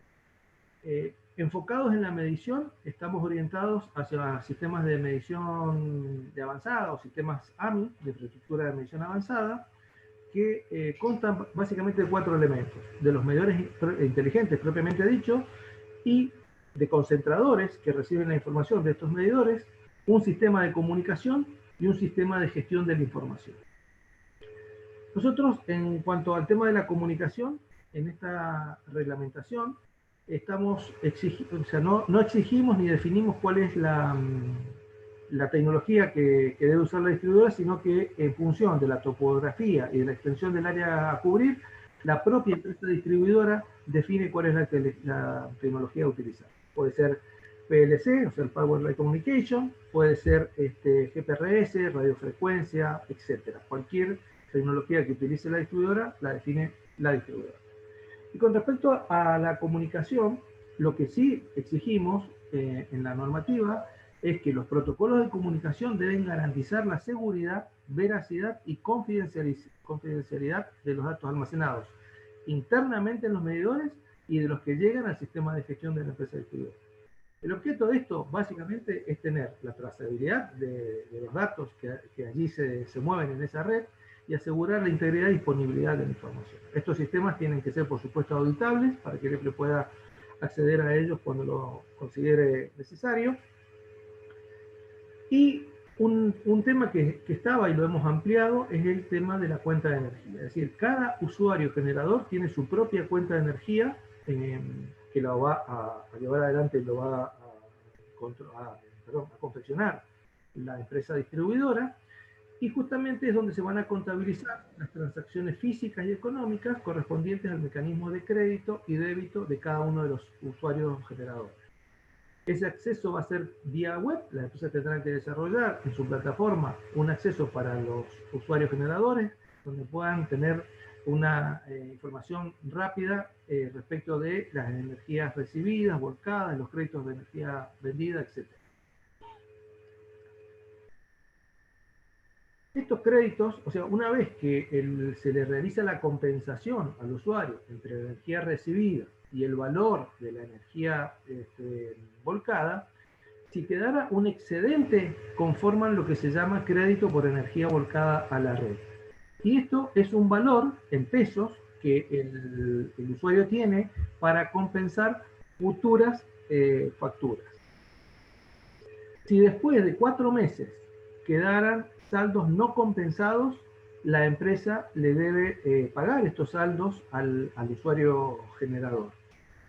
Enfocados en la medición, estamos orientados hacia sistemas de medición de avanzada o sistemas AMI, de infraestructura de medición avanzada, que constan básicamente de 4 elementos: de los medidores inteligentes propiamente dicho, y de concentradores que reciben la información de estos medidores, un sistema de comunicación y un sistema de gestión de la información. Nosotros, en cuanto al tema de la comunicación, en esta reglamentación, no exigimos ni definimos cuál es la tecnología que debe usar la distribuidora, sino que en función de la topografía y de la extensión del área a cubrir, la propia empresa distribuidora define cuál es la tecnología a utilizar. Puede ser PLC, o sea, el Power Line Communication, puede ser GPRS, radiofrecuencia, etc. Cualquier tecnología que utilice la distribuidora, la define la distribuidora. Y con respecto a la comunicación, lo que sí exigimos en la normativa es que los protocolos de comunicación deben garantizar la seguridad, veracidad y confidencialidad de los datos almacenados internamente en los medidores y de los que llegan al sistema de gestión de la empresa distribuidora. El objeto de esto básicamente es tener la trazabilidad de los datos que allí se mueven en esa red y asegurar la integridad y disponibilidad de la información. Estos sistemas tienen que ser, por supuesto, auditables para que el EPRE pueda acceder a ellos cuando lo considere necesario. Y un tema que estaba y lo hemos ampliado es el tema de la cuenta de energía. Es decir, cada usuario generador tiene su propia cuenta de energía que lo va a llevar adelante y lo va a confeccionar la empresa distribuidora. Y justamente es donde se van a contabilizar las transacciones físicas y económicas correspondientes al mecanismo de crédito y débito de cada uno de los usuarios generadores. Ese acceso va a ser vía web, las empresas tendrán que desarrollar en su plataforma un acceso para los usuarios generadores, donde puedan tener una información rápida respecto de las energías recibidas, volcadas, los créditos de energía vendida, etc. Estos créditos, o sea, una vez que se le realiza la compensación al usuario entre la energía recibida y el valor de la energía volcada, si quedara un excedente, conforman lo que se llama crédito por energía volcada a la red. Y esto es un valor en pesos que el usuario tiene para compensar futuras facturas. Si después de 4 meses quedaran saldos no compensados, la empresa le debe pagar estos saldos al usuario generador.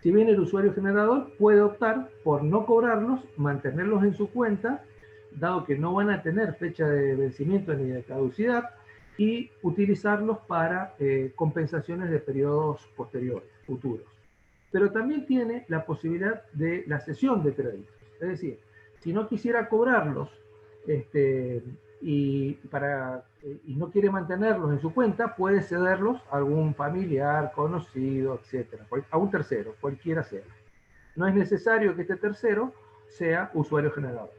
Si bien el usuario generador puede optar por no cobrarlos, mantenerlos en su cuenta, dado que no van a tener fecha de vencimiento ni de caducidad, y utilizarlos para compensaciones de periodos posteriores, futuros. Pero también tiene la posibilidad de la cesión de créditos. Es decir, si no quisiera cobrarlos y no quiere mantenerlos en su cuenta, puede cederlos a algún familiar, conocido, etc., a un tercero, cualquiera sea. No es necesario que este tercero sea usuario generador.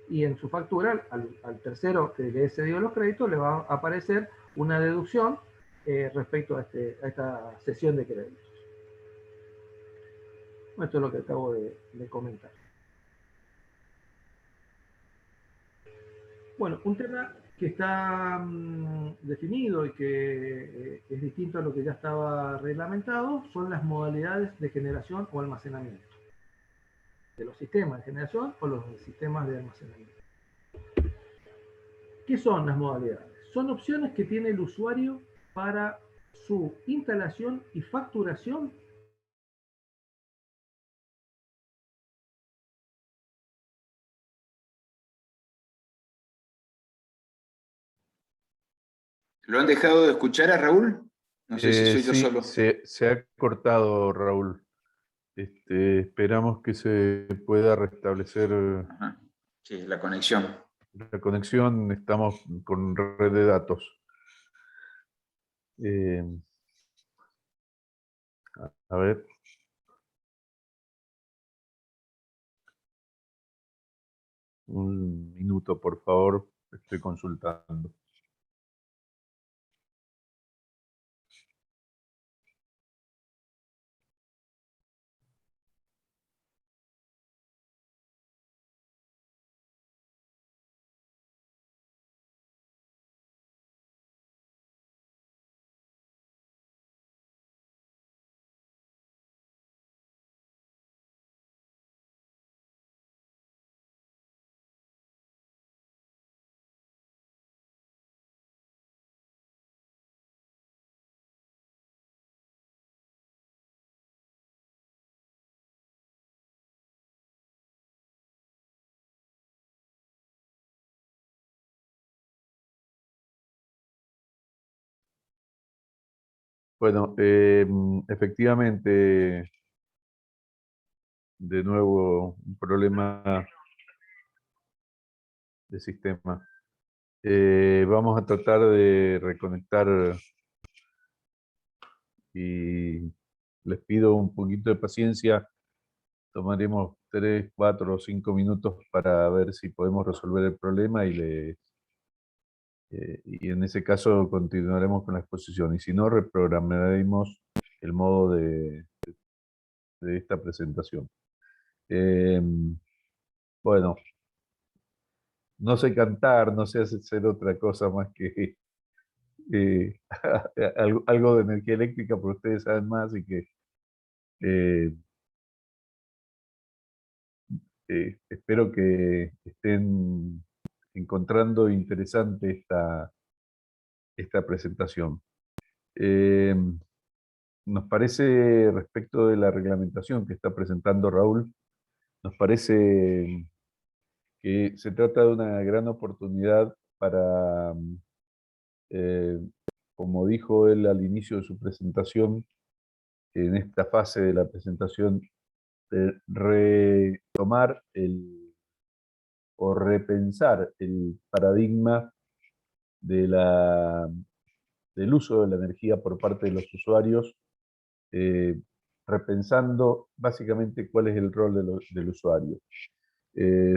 Y en su factura, al tercero que le he cedido los créditos, le va a aparecer una deducción respecto a esta cesión de créditos. Esto es lo que acabo de comentar. Bueno, un tema que está definido y que es distinto a lo que ya estaba reglamentado son las modalidades de generación o almacenamiento de los sistemas de generación o los sistemas de almacenamiento. ¿Qué son las modalidades? Son opciones que tiene el usuario para su instalación y facturación . ¿Lo han dejado de escuchar a Raúl? No sé si soy yo Sí, solo. se ha cortado, Raúl. Esperamos que se pueda restablecer Ajá. Sí, la conexión. la conexión. Estamos con red de datos. A ver. Un minuto, por favor. Estoy consultando. Bueno, efectivamente, de nuevo, un problema de sistema. Vamos a tratar de reconectar y les pido un poquito de paciencia. Tomaremos 3, 4 o 5 minutos para ver si podemos resolver el problema y en ese caso continuaremos con la exposición. Y si no, reprogramaremos el modo de esta presentación. Bueno, no sé cantar, no sé hacer otra cosa más que algo de energía eléctrica, pero ustedes saben más y que espero que estén encontrando interesante esta presentación. Nos parece, respecto de la reglamentación que está presentando Raúl, nos parece que se trata de una gran oportunidad para, como dijo él al inicio de su presentación, en esta fase de la presentación retomar o repensar el paradigma de del uso de la energía por parte de los usuarios, repensando básicamente cuál es el rol del usuario.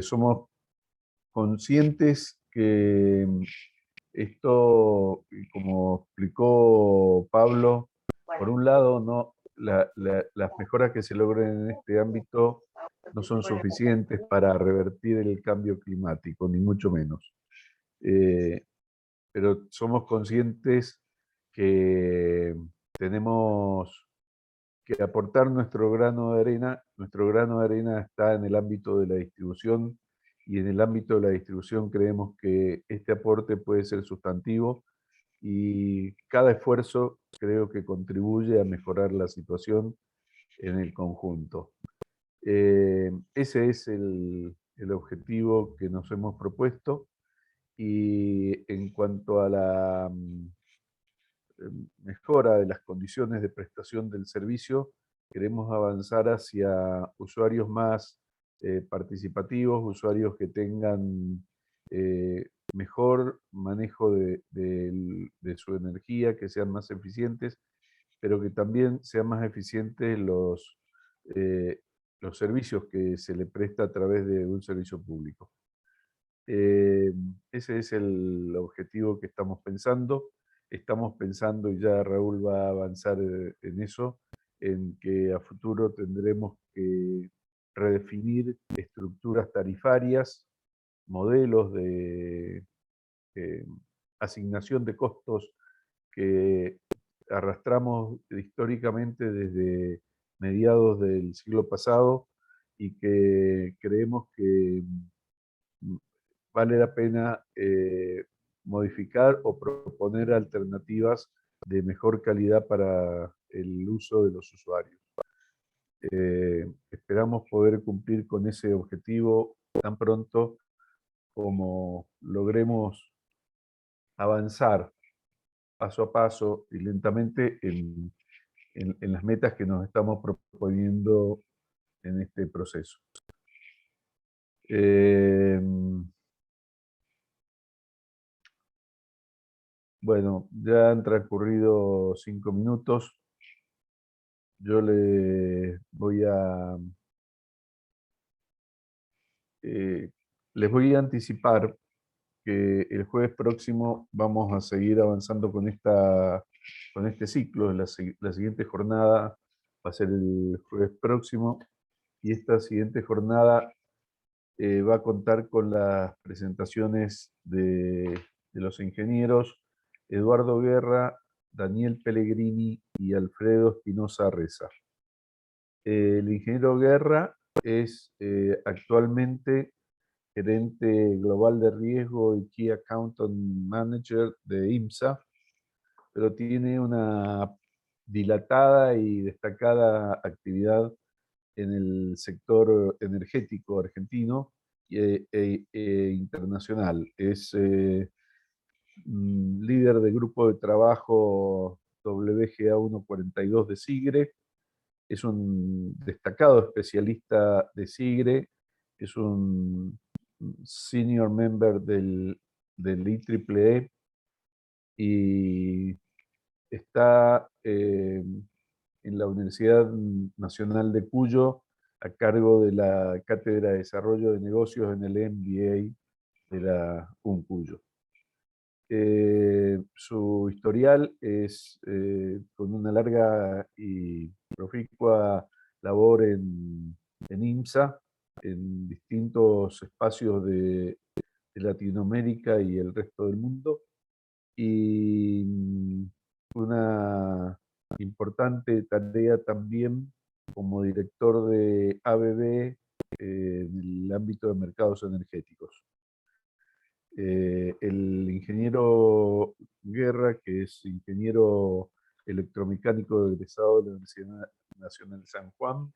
Somos conscientes que esto, como explicó Pablo, por un lado, las mejoras que se logren en este ámbito no son suficientes para revertir el cambio climático, ni mucho menos. Pero somos conscientes que tenemos que aportar nuestro grano de arena. Nuestro grano de arena está en el ámbito de la distribución, y en el ámbito de la distribución creemos que este aporte puede ser sustantivo, y cada esfuerzo creo que contribuye a mejorar la situación en el conjunto. Ese es el objetivo que nos hemos propuesto, y en cuanto a la mejora de las condiciones de prestación del servicio, queremos avanzar hacia usuarios más participativos, usuarios que tengan mejor manejo de su energía, que sean más eficientes, pero que también sean más eficientes los servicios que se le presta a través de un servicio público. Ese es el objetivo que estamos pensando. Estamos pensando, y ya Raúl va a avanzar en eso, en que a futuro tendremos que redefinir estructuras tarifarias, modelos de asignación de costos que arrastramos históricamente desde mediados del siglo pasado, y que creemos que vale la pena modificar o proponer alternativas de mejor calidad para el uso de los usuarios. Esperamos poder cumplir con ese objetivo tan pronto como logremos avanzar paso a paso y lentamente en las metas que nos estamos proponiendo en este proceso. Bueno, ya han transcurrido 5 minutos. Yo les voy a anticipar que el jueves próximo vamos a seguir avanzando con este ciclo. La siguiente jornada va a ser el jueves próximo, y esta siguiente jornada va a contar con las presentaciones de los ingenieros Eduardo Guerra, Daniel Pellegrini y Alfredo Espinosa Reza. El ingeniero Guerra es actualmente gerente global de riesgo y Key Account Manager de IMSA, pero tiene una dilatada y destacada actividad en el sector energético argentino e internacional. Es líder de grupo de trabajo WGA 142 de SIGRE, es un destacado especialista de SIGRE, es un senior member del IEEE, y está en la Universidad Nacional de Cuyo a cargo de la Cátedra de Desarrollo de Negocios en el MBA de la UNCuyo. Su historial es con una larga y proficua labor en IMSA, en distintos espacios de Latinoamérica y el resto del mundo, y una importante tarea también como director de ABB en el ámbito de mercados energéticos. El ingeniero Guerra, que es ingeniero electromecánico egresado de la Universidad Nacional de San Juan,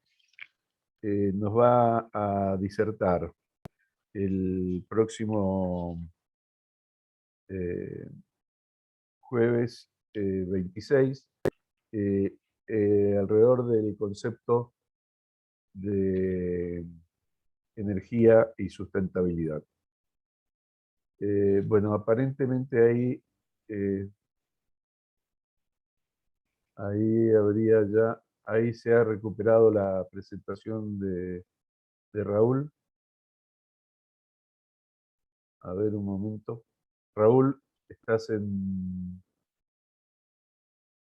nos va a disertar el próximo jueves 26 alrededor del concepto de energía y sustentabilidad. Bueno, aparentemente ahí se ha recuperado la presentación de Raúl. A ver un momento. Raúl, ¿estás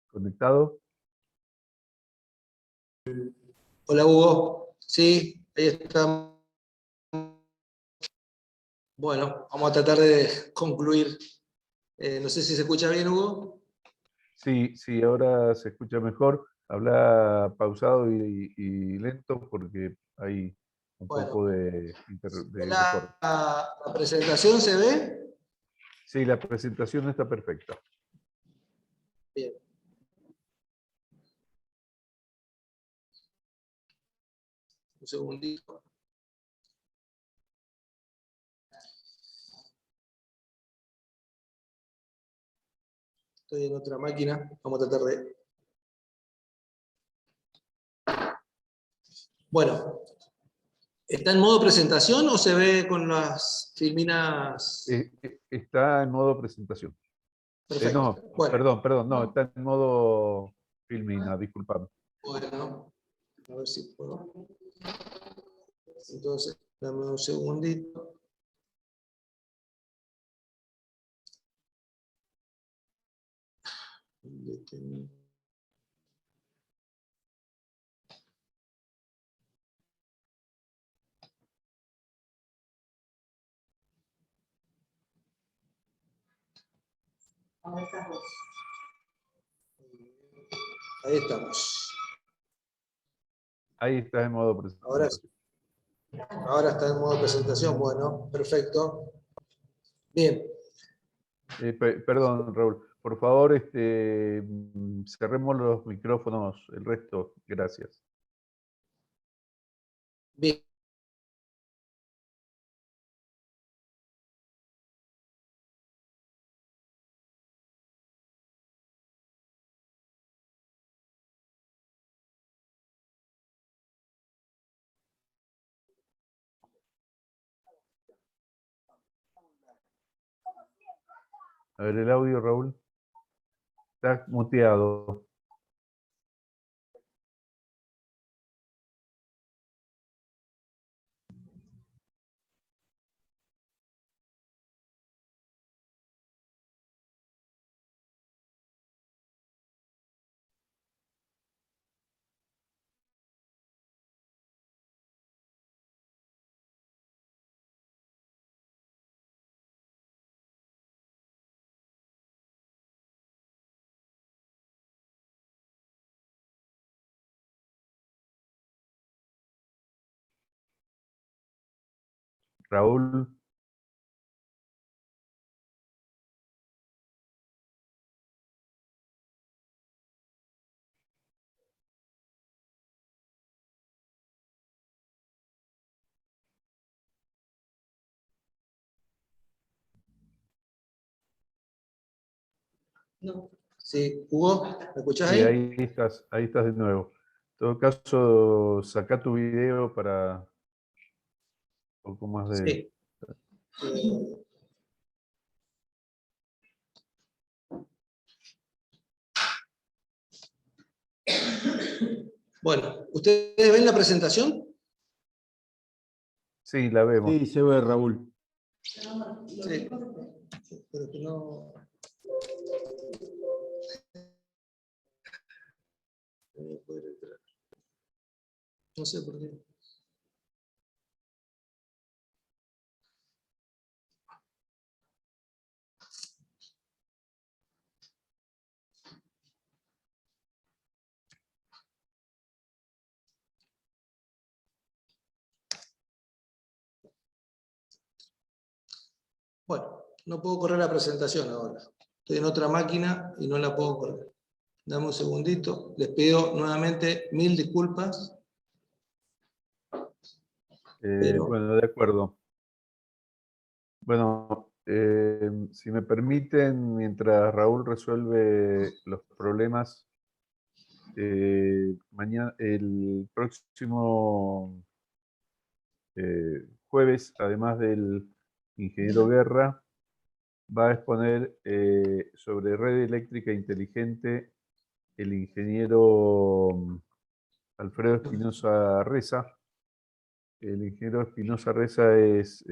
conectado? Hola Hugo, sí, ahí está. Bueno, vamos a tratar de concluir. No sé si se escucha bien, Hugo. Sí, sí, ahora se escucha mejor. Habla pausado y lento porque hay un Bueno, poco de corte. la presentación se ve. Sí, la presentación está perfecta. Bien. Un segundito. Estoy en otra máquina. Vamos a tratar de... Bueno, ¿está en modo presentación o se ve con las filminas? Está en modo presentación. Perfecto. No, Bueno, perdón, no, está en modo filmina, disculpame. bueno, a ver si puedo. Entonces, dame un segundito. Ahí estamos. Ahí está en modo presentación. Ahora está en modo presentación. Bueno, perfecto. Bien. Perdón, Raúl. Por favor, cerremos los micrófonos, el resto. Gracias. Bien. A ver, el audio, Raúl. Está muteado. Raúl. No. Sí, Hugo, ¿me escuchás Sí, ahí? ahí estás de nuevo. En todo caso, saca tu video para un poco más de... Sí. Bueno, ¿ustedes ven la presentación? Sí, la vemos. Sí, se ve, Raúl. Sí. Pero que no... No sé por qué. Bueno, no puedo correr la presentación ahora. Estoy en otra máquina y no la puedo correr. Dame un segundito. Les pido nuevamente 1000 disculpas. Pero... Bueno, de acuerdo. Bueno, si me permiten, mientras Raúl resuelve los problemas, mañana, el próximo jueves, además del ingeniero Guerra, va a exponer sobre red eléctrica inteligente el ingeniero Alfredo Espinosa Reza. El ingeniero Espinosa Reza es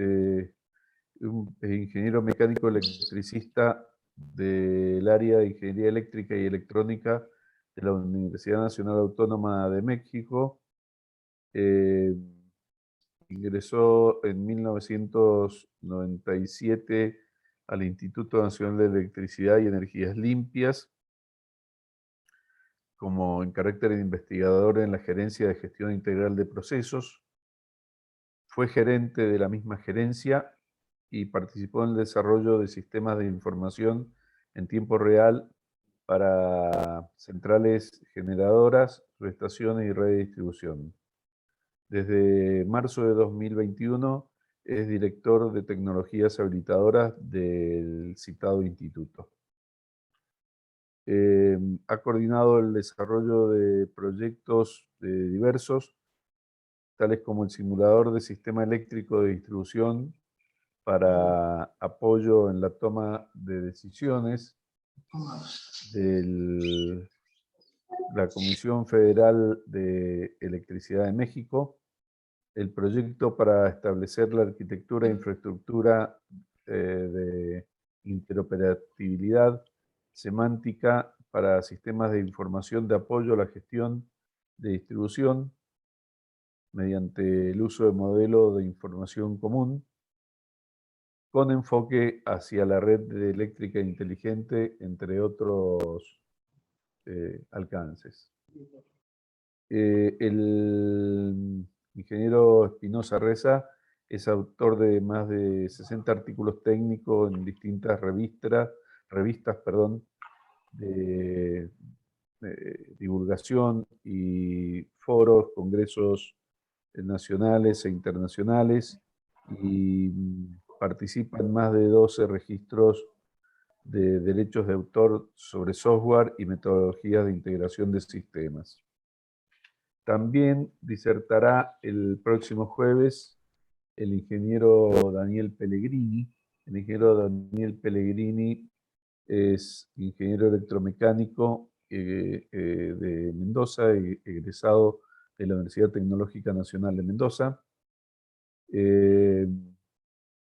un ingeniero mecánico electricista del área de Ingeniería Eléctrica y Electrónica de la Universidad Nacional Autónoma de México. Ingresó en 1997 al Instituto Nacional de Electricidad y Energías Limpias como en carácter de investigador en la Gerencia de Gestión Integral de Procesos. Fue gerente de la misma gerencia y participó en el desarrollo de sistemas de información en tiempo real para centrales generadoras, subestaciones y red de distribución. Desde marzo de 2021 es director de tecnologías habilitadoras del citado instituto. Ha coordinado el desarrollo de proyectos diversos, tales como el simulador de sistema eléctrico de distribución para apoyo en la toma de decisiones de la Comisión Federal de Electricidad de México, el proyecto para establecer la arquitectura e infraestructura de interoperabilidad semántica para sistemas de información de apoyo a la gestión de distribución mediante el uso de modelo de información común, con enfoque hacia la red eléctrica inteligente, entre otros alcances. El ingeniero Espinosa Reza es autor de más de 60 artículos técnicos en distintas revistas de divulgación y foros, congresos nacionales e internacionales, y participa en más de 12 registros de derechos de autor sobre software y metodologías de integración de sistemas. También disertará el próximo jueves el ingeniero Daniel Pellegrini. El ingeniero Daniel Pellegrini es ingeniero electromecánico de Mendoza, egresado de la Universidad Tecnológica Nacional de Mendoza.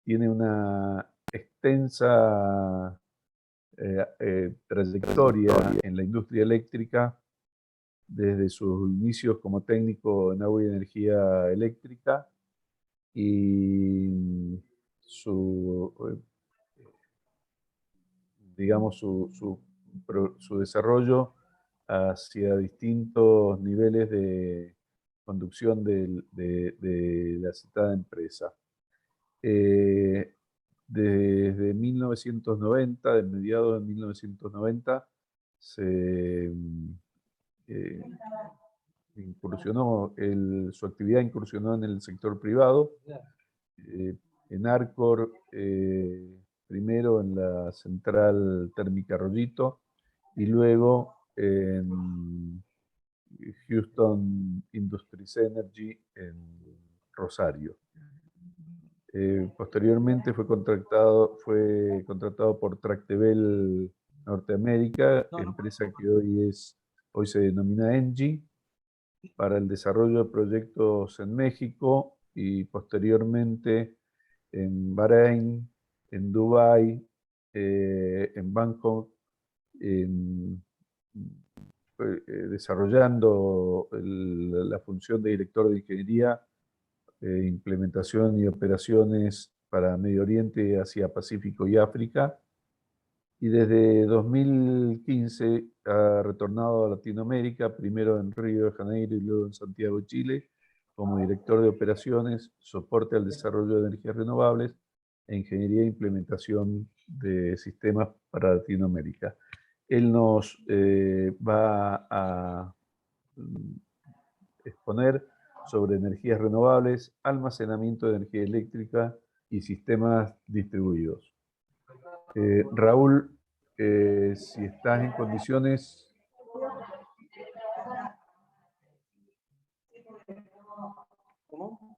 Tiene una extensa trayectoria en la industria eléctrica, desde sus inicios como técnico en agua y energía eléctrica y su desarrollo hacia distintos niveles de conducción de la citada empresa. Desde 1990, de mediados de 1990, su actividad incursionó en el sector privado, en Arcor, primero en la central térmica Rollito y luego en Houston Industries Energy en Rosario. Posteriormente fue contratado por Tractebel Norteamérica, empresa que hoy se denomina Engie, para el desarrollo de proyectos en México y posteriormente en Bahrein, en Dubái, en Bangkok, desarrollando la función de director de ingeniería, implementación y operaciones para Medio Oriente, Asia Pacífico y África. Y desde 2015 ha retornado a Latinoamérica, primero en Río de Janeiro y luego en Santiago, Chile, como director de operaciones, soporte al desarrollo de energías renovables e ingeniería e implementación de sistemas para Latinoamérica. Él nos va a exponer sobre energías renovables, almacenamiento de energía eléctrica y sistemas distribuidos. Raúl, si estás en condiciones. ¿Cómo?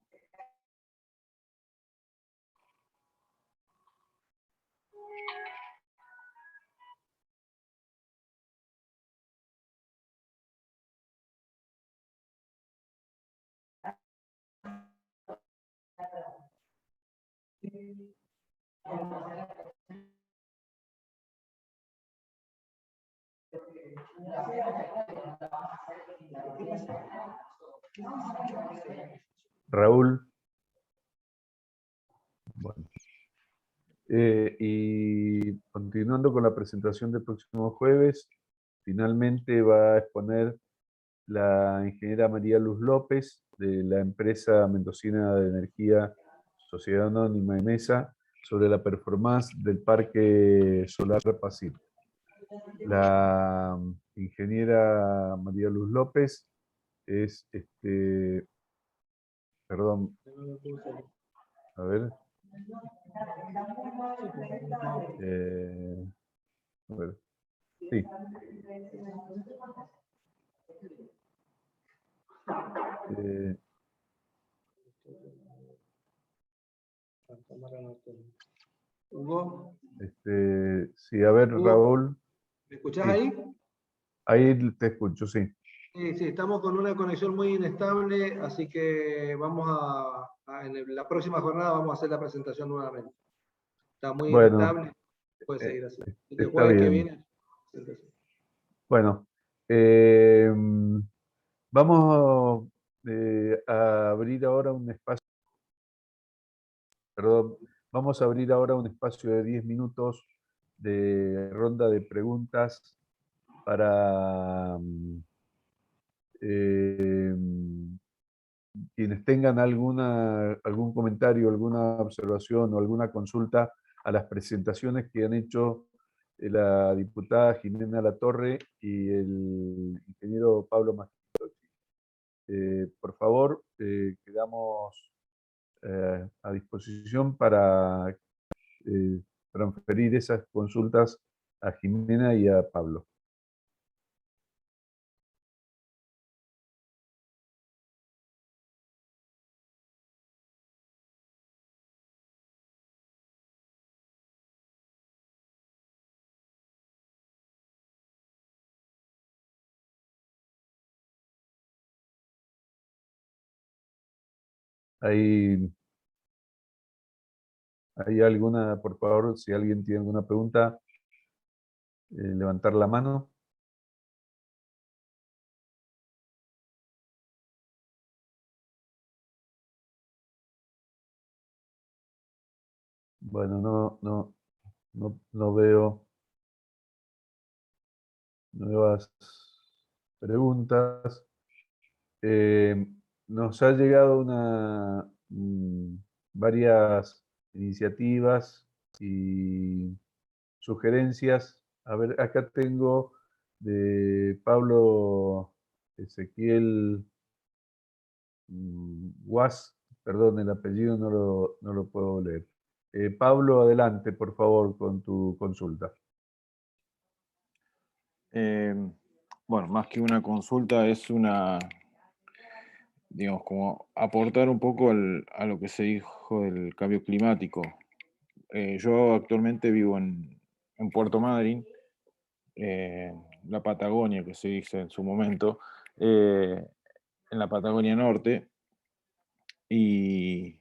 Raúl. Bueno. Y continuando con la presentación del próximo jueves, finalmente va a exponer la ingeniera María Luz López, de la empresa mendocina de energía Sociedad Anónima Emesa, sobre la performance del Parque Solar Pacífico. La ingeniera María Luz López es, perdón, a ver. A ver. Sí. Hugo, Sí, a ver, Hugo, Raúl. ¿me escuchás Sí. ahí? Ahí te escucho, sí. Sí, sí, estamos con una conexión muy inestable, así que vamos en la próxima jornada vamos a hacer la presentación nuevamente. Está muy Bueno, inestable, puede seguir así. El está jueves que bien. viene. Bueno, vamos a abrir ahora un espacio. Perdón, vamos a abrir ahora un espacio de 10 minutos de ronda de preguntas para quienes tengan algún comentario, alguna observación o alguna consulta a las presentaciones que han hecho la diputada Jimena Latorre y el ingeniero Pablo Mastrochi. Por favor, quedamos a disposición para transferir esas consultas a Jimena y a Pablo. ¿Hay alguna, por favor, si alguien tiene alguna pregunta, levantar la mano? Bueno, no veo nuevas preguntas. Nos ha llegado varias iniciativas y sugerencias. A ver, acá tengo de Pablo Ezequiel Guas, perdón, el apellido no lo puedo leer. Pablo, adelante, por favor, con tu consulta. Bueno, más que una consulta, es una, digamos, como aportar un poco a lo que se dijo del cambio climático. Yo actualmente vivo en Puerto Madryn, la Patagonia, que se dice en su momento, en la Patagonia Norte, y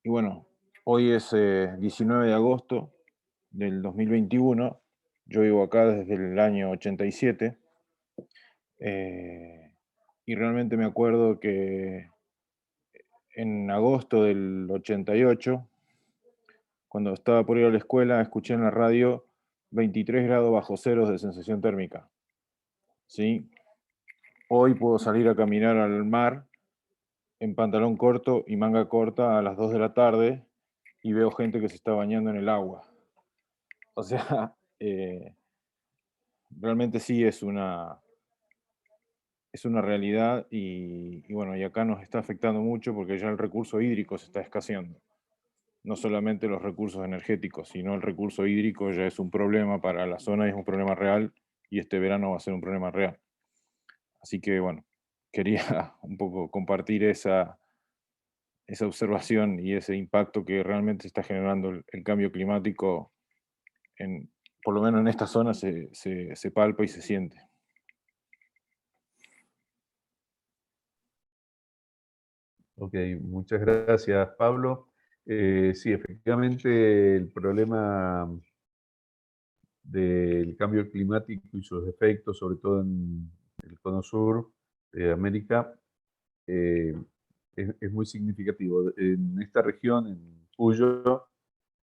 bueno, hoy es 19 de agosto del 2021, yo vivo acá desde el año 87, y realmente me acuerdo que en agosto del 88, cuando estaba por ir a la escuela, escuché en la radio 23 grados bajo cero de sensación térmica. ¿Sí? Hoy puedo salir a caminar al mar en pantalón corto y manga corta a las 2 de la tarde y veo gente que se está bañando en el agua. O sea, realmente sí es una realidad y bueno, y acá nos está afectando mucho porque ya el recurso hídrico se está escaseando. No solamente los recursos energéticos, sino el recurso hídrico ya es un problema para la zona y es un problema real, y este verano va a ser un problema real. Así que bueno, quería un poco compartir esa observación y ese impacto que realmente está generando el cambio climático, por lo menos en esta zona se palpa y se siente. Ok, muchas gracias, Pablo. Sí, efectivamente, el problema del cambio climático y sus efectos, sobre todo en el cono sur de América, es muy significativo. En esta región, en Cuyo,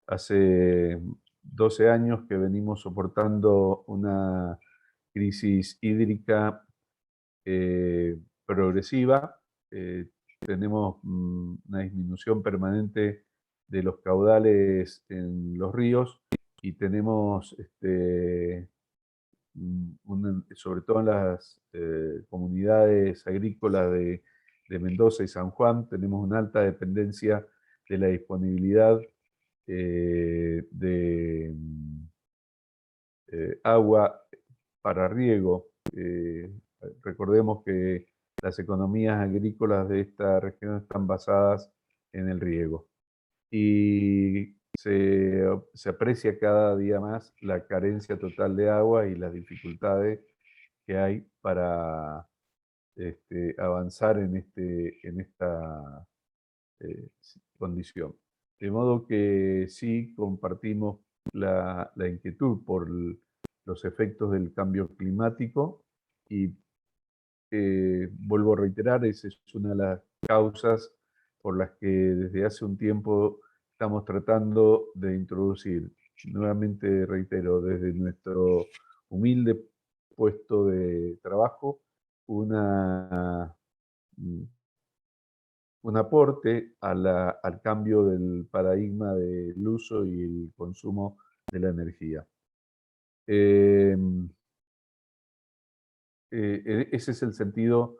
hace 12 años que venimos soportando una crisis hídrica progresiva. Tenemos una disminución permanente de los caudales en los ríos y tenemos, sobre todo en las comunidades agrícolas de Mendoza y San Juan, tenemos una alta dependencia de la disponibilidad de agua para riego. Recordemos que las economías agrícolas de esta región están basadas en el riego. Y se aprecia cada día más la carencia total de agua y las dificultades que hay para avanzar en esta condición. De modo que sí compartimos la inquietud por los efectos del cambio climático y vuelvo a reiterar, esa es una de las causas por las que desde hace un tiempo estamos tratando de introducir, nuevamente reitero, desde nuestro humilde puesto de trabajo, un aporte al cambio del paradigma del uso y el consumo de la energía. Ese es el sentido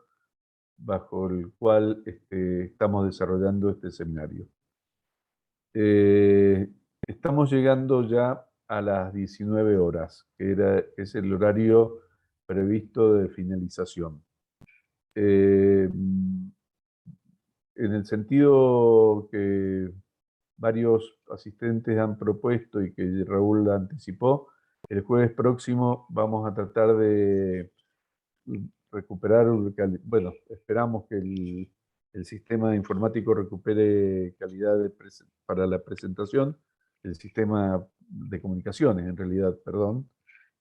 bajo el cual estamos desarrollando este seminario. Estamos llegando ya a las 19 horas, que es el horario previsto de finalización. En el sentido que varios asistentes han propuesto y que Raúl anticipó, el jueves próximo vamos a tratar de recuperar, bueno, esperamos que el sistema informático recupere calidad para la presentación, el sistema de comunicaciones en realidad, perdón,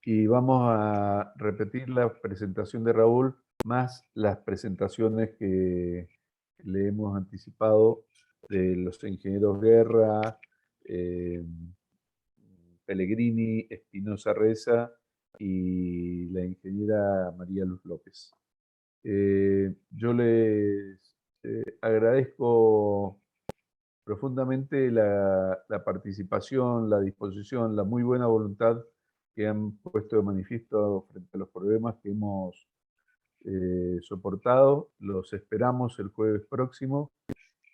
y vamos a repetir la presentación de Raúl más las presentaciones que le hemos anticipado de los ingenieros Guerra, Pellegrini, Espinosa Reza y la ingeniera María Luz López. Yo les agradezco profundamente la participación, la disposición, la muy buena voluntad que han puesto de manifiesto frente a los problemas que hemos soportado. Los esperamos el jueves próximo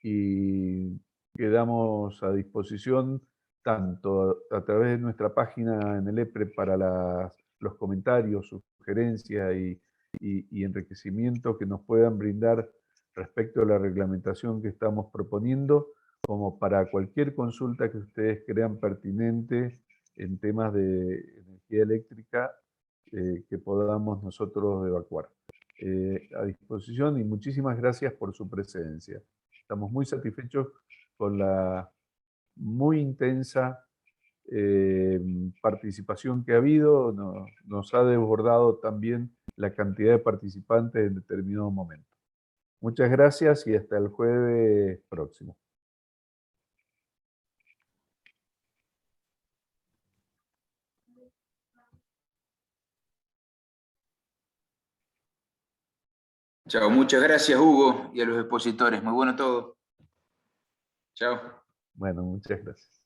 y quedamos a disposición tanto a través de nuestra página en el EPRE para los comentarios, sugerencias y enriquecimiento que nos puedan brindar respecto a la reglamentación que estamos proponiendo, como para cualquier consulta que ustedes crean pertinente en temas de energía eléctrica que podamos nosotros evacuar. A disposición y muchísimas gracias por su presencia. Estamos muy satisfechos con la muy intensa participación que ha habido. Nos ha desbordado también la cantidad de participantes en determinados momentos. Muchas gracias y hasta el jueves próximo. Chao, muchas gracias Hugo y a los expositores. Muy bueno todo. Chao. Bueno, muchas gracias.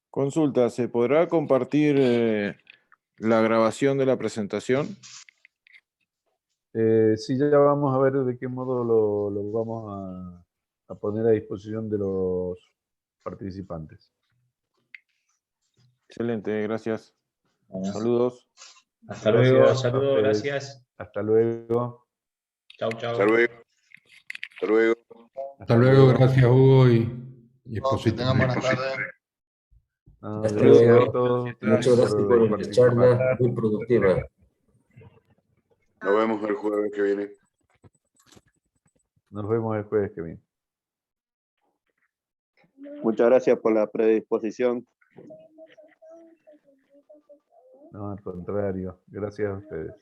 Consulta, ¿se podrá compartir la grabación de la presentación? Sí, ya vamos a ver de qué modo lo vamos a poner a disposición de los participantes. Excelente, gracias. Saludos. Hasta luego, Gracias a saludos, ustedes. gracias. Hasta luego. Chau, chau. Hasta luego. Hasta luego. Hasta luego, gracias Hugo y Que Exposito. tengan buenas tardes. No, Hasta gracias luego. a todos Muchas ustedes gracias por la participar. charla, muy productiva. Nos vemos el jueves que viene. Nos vemos el jueves que viene. Muchas gracias por la predisposición. No, al contrario. Gracias a ustedes.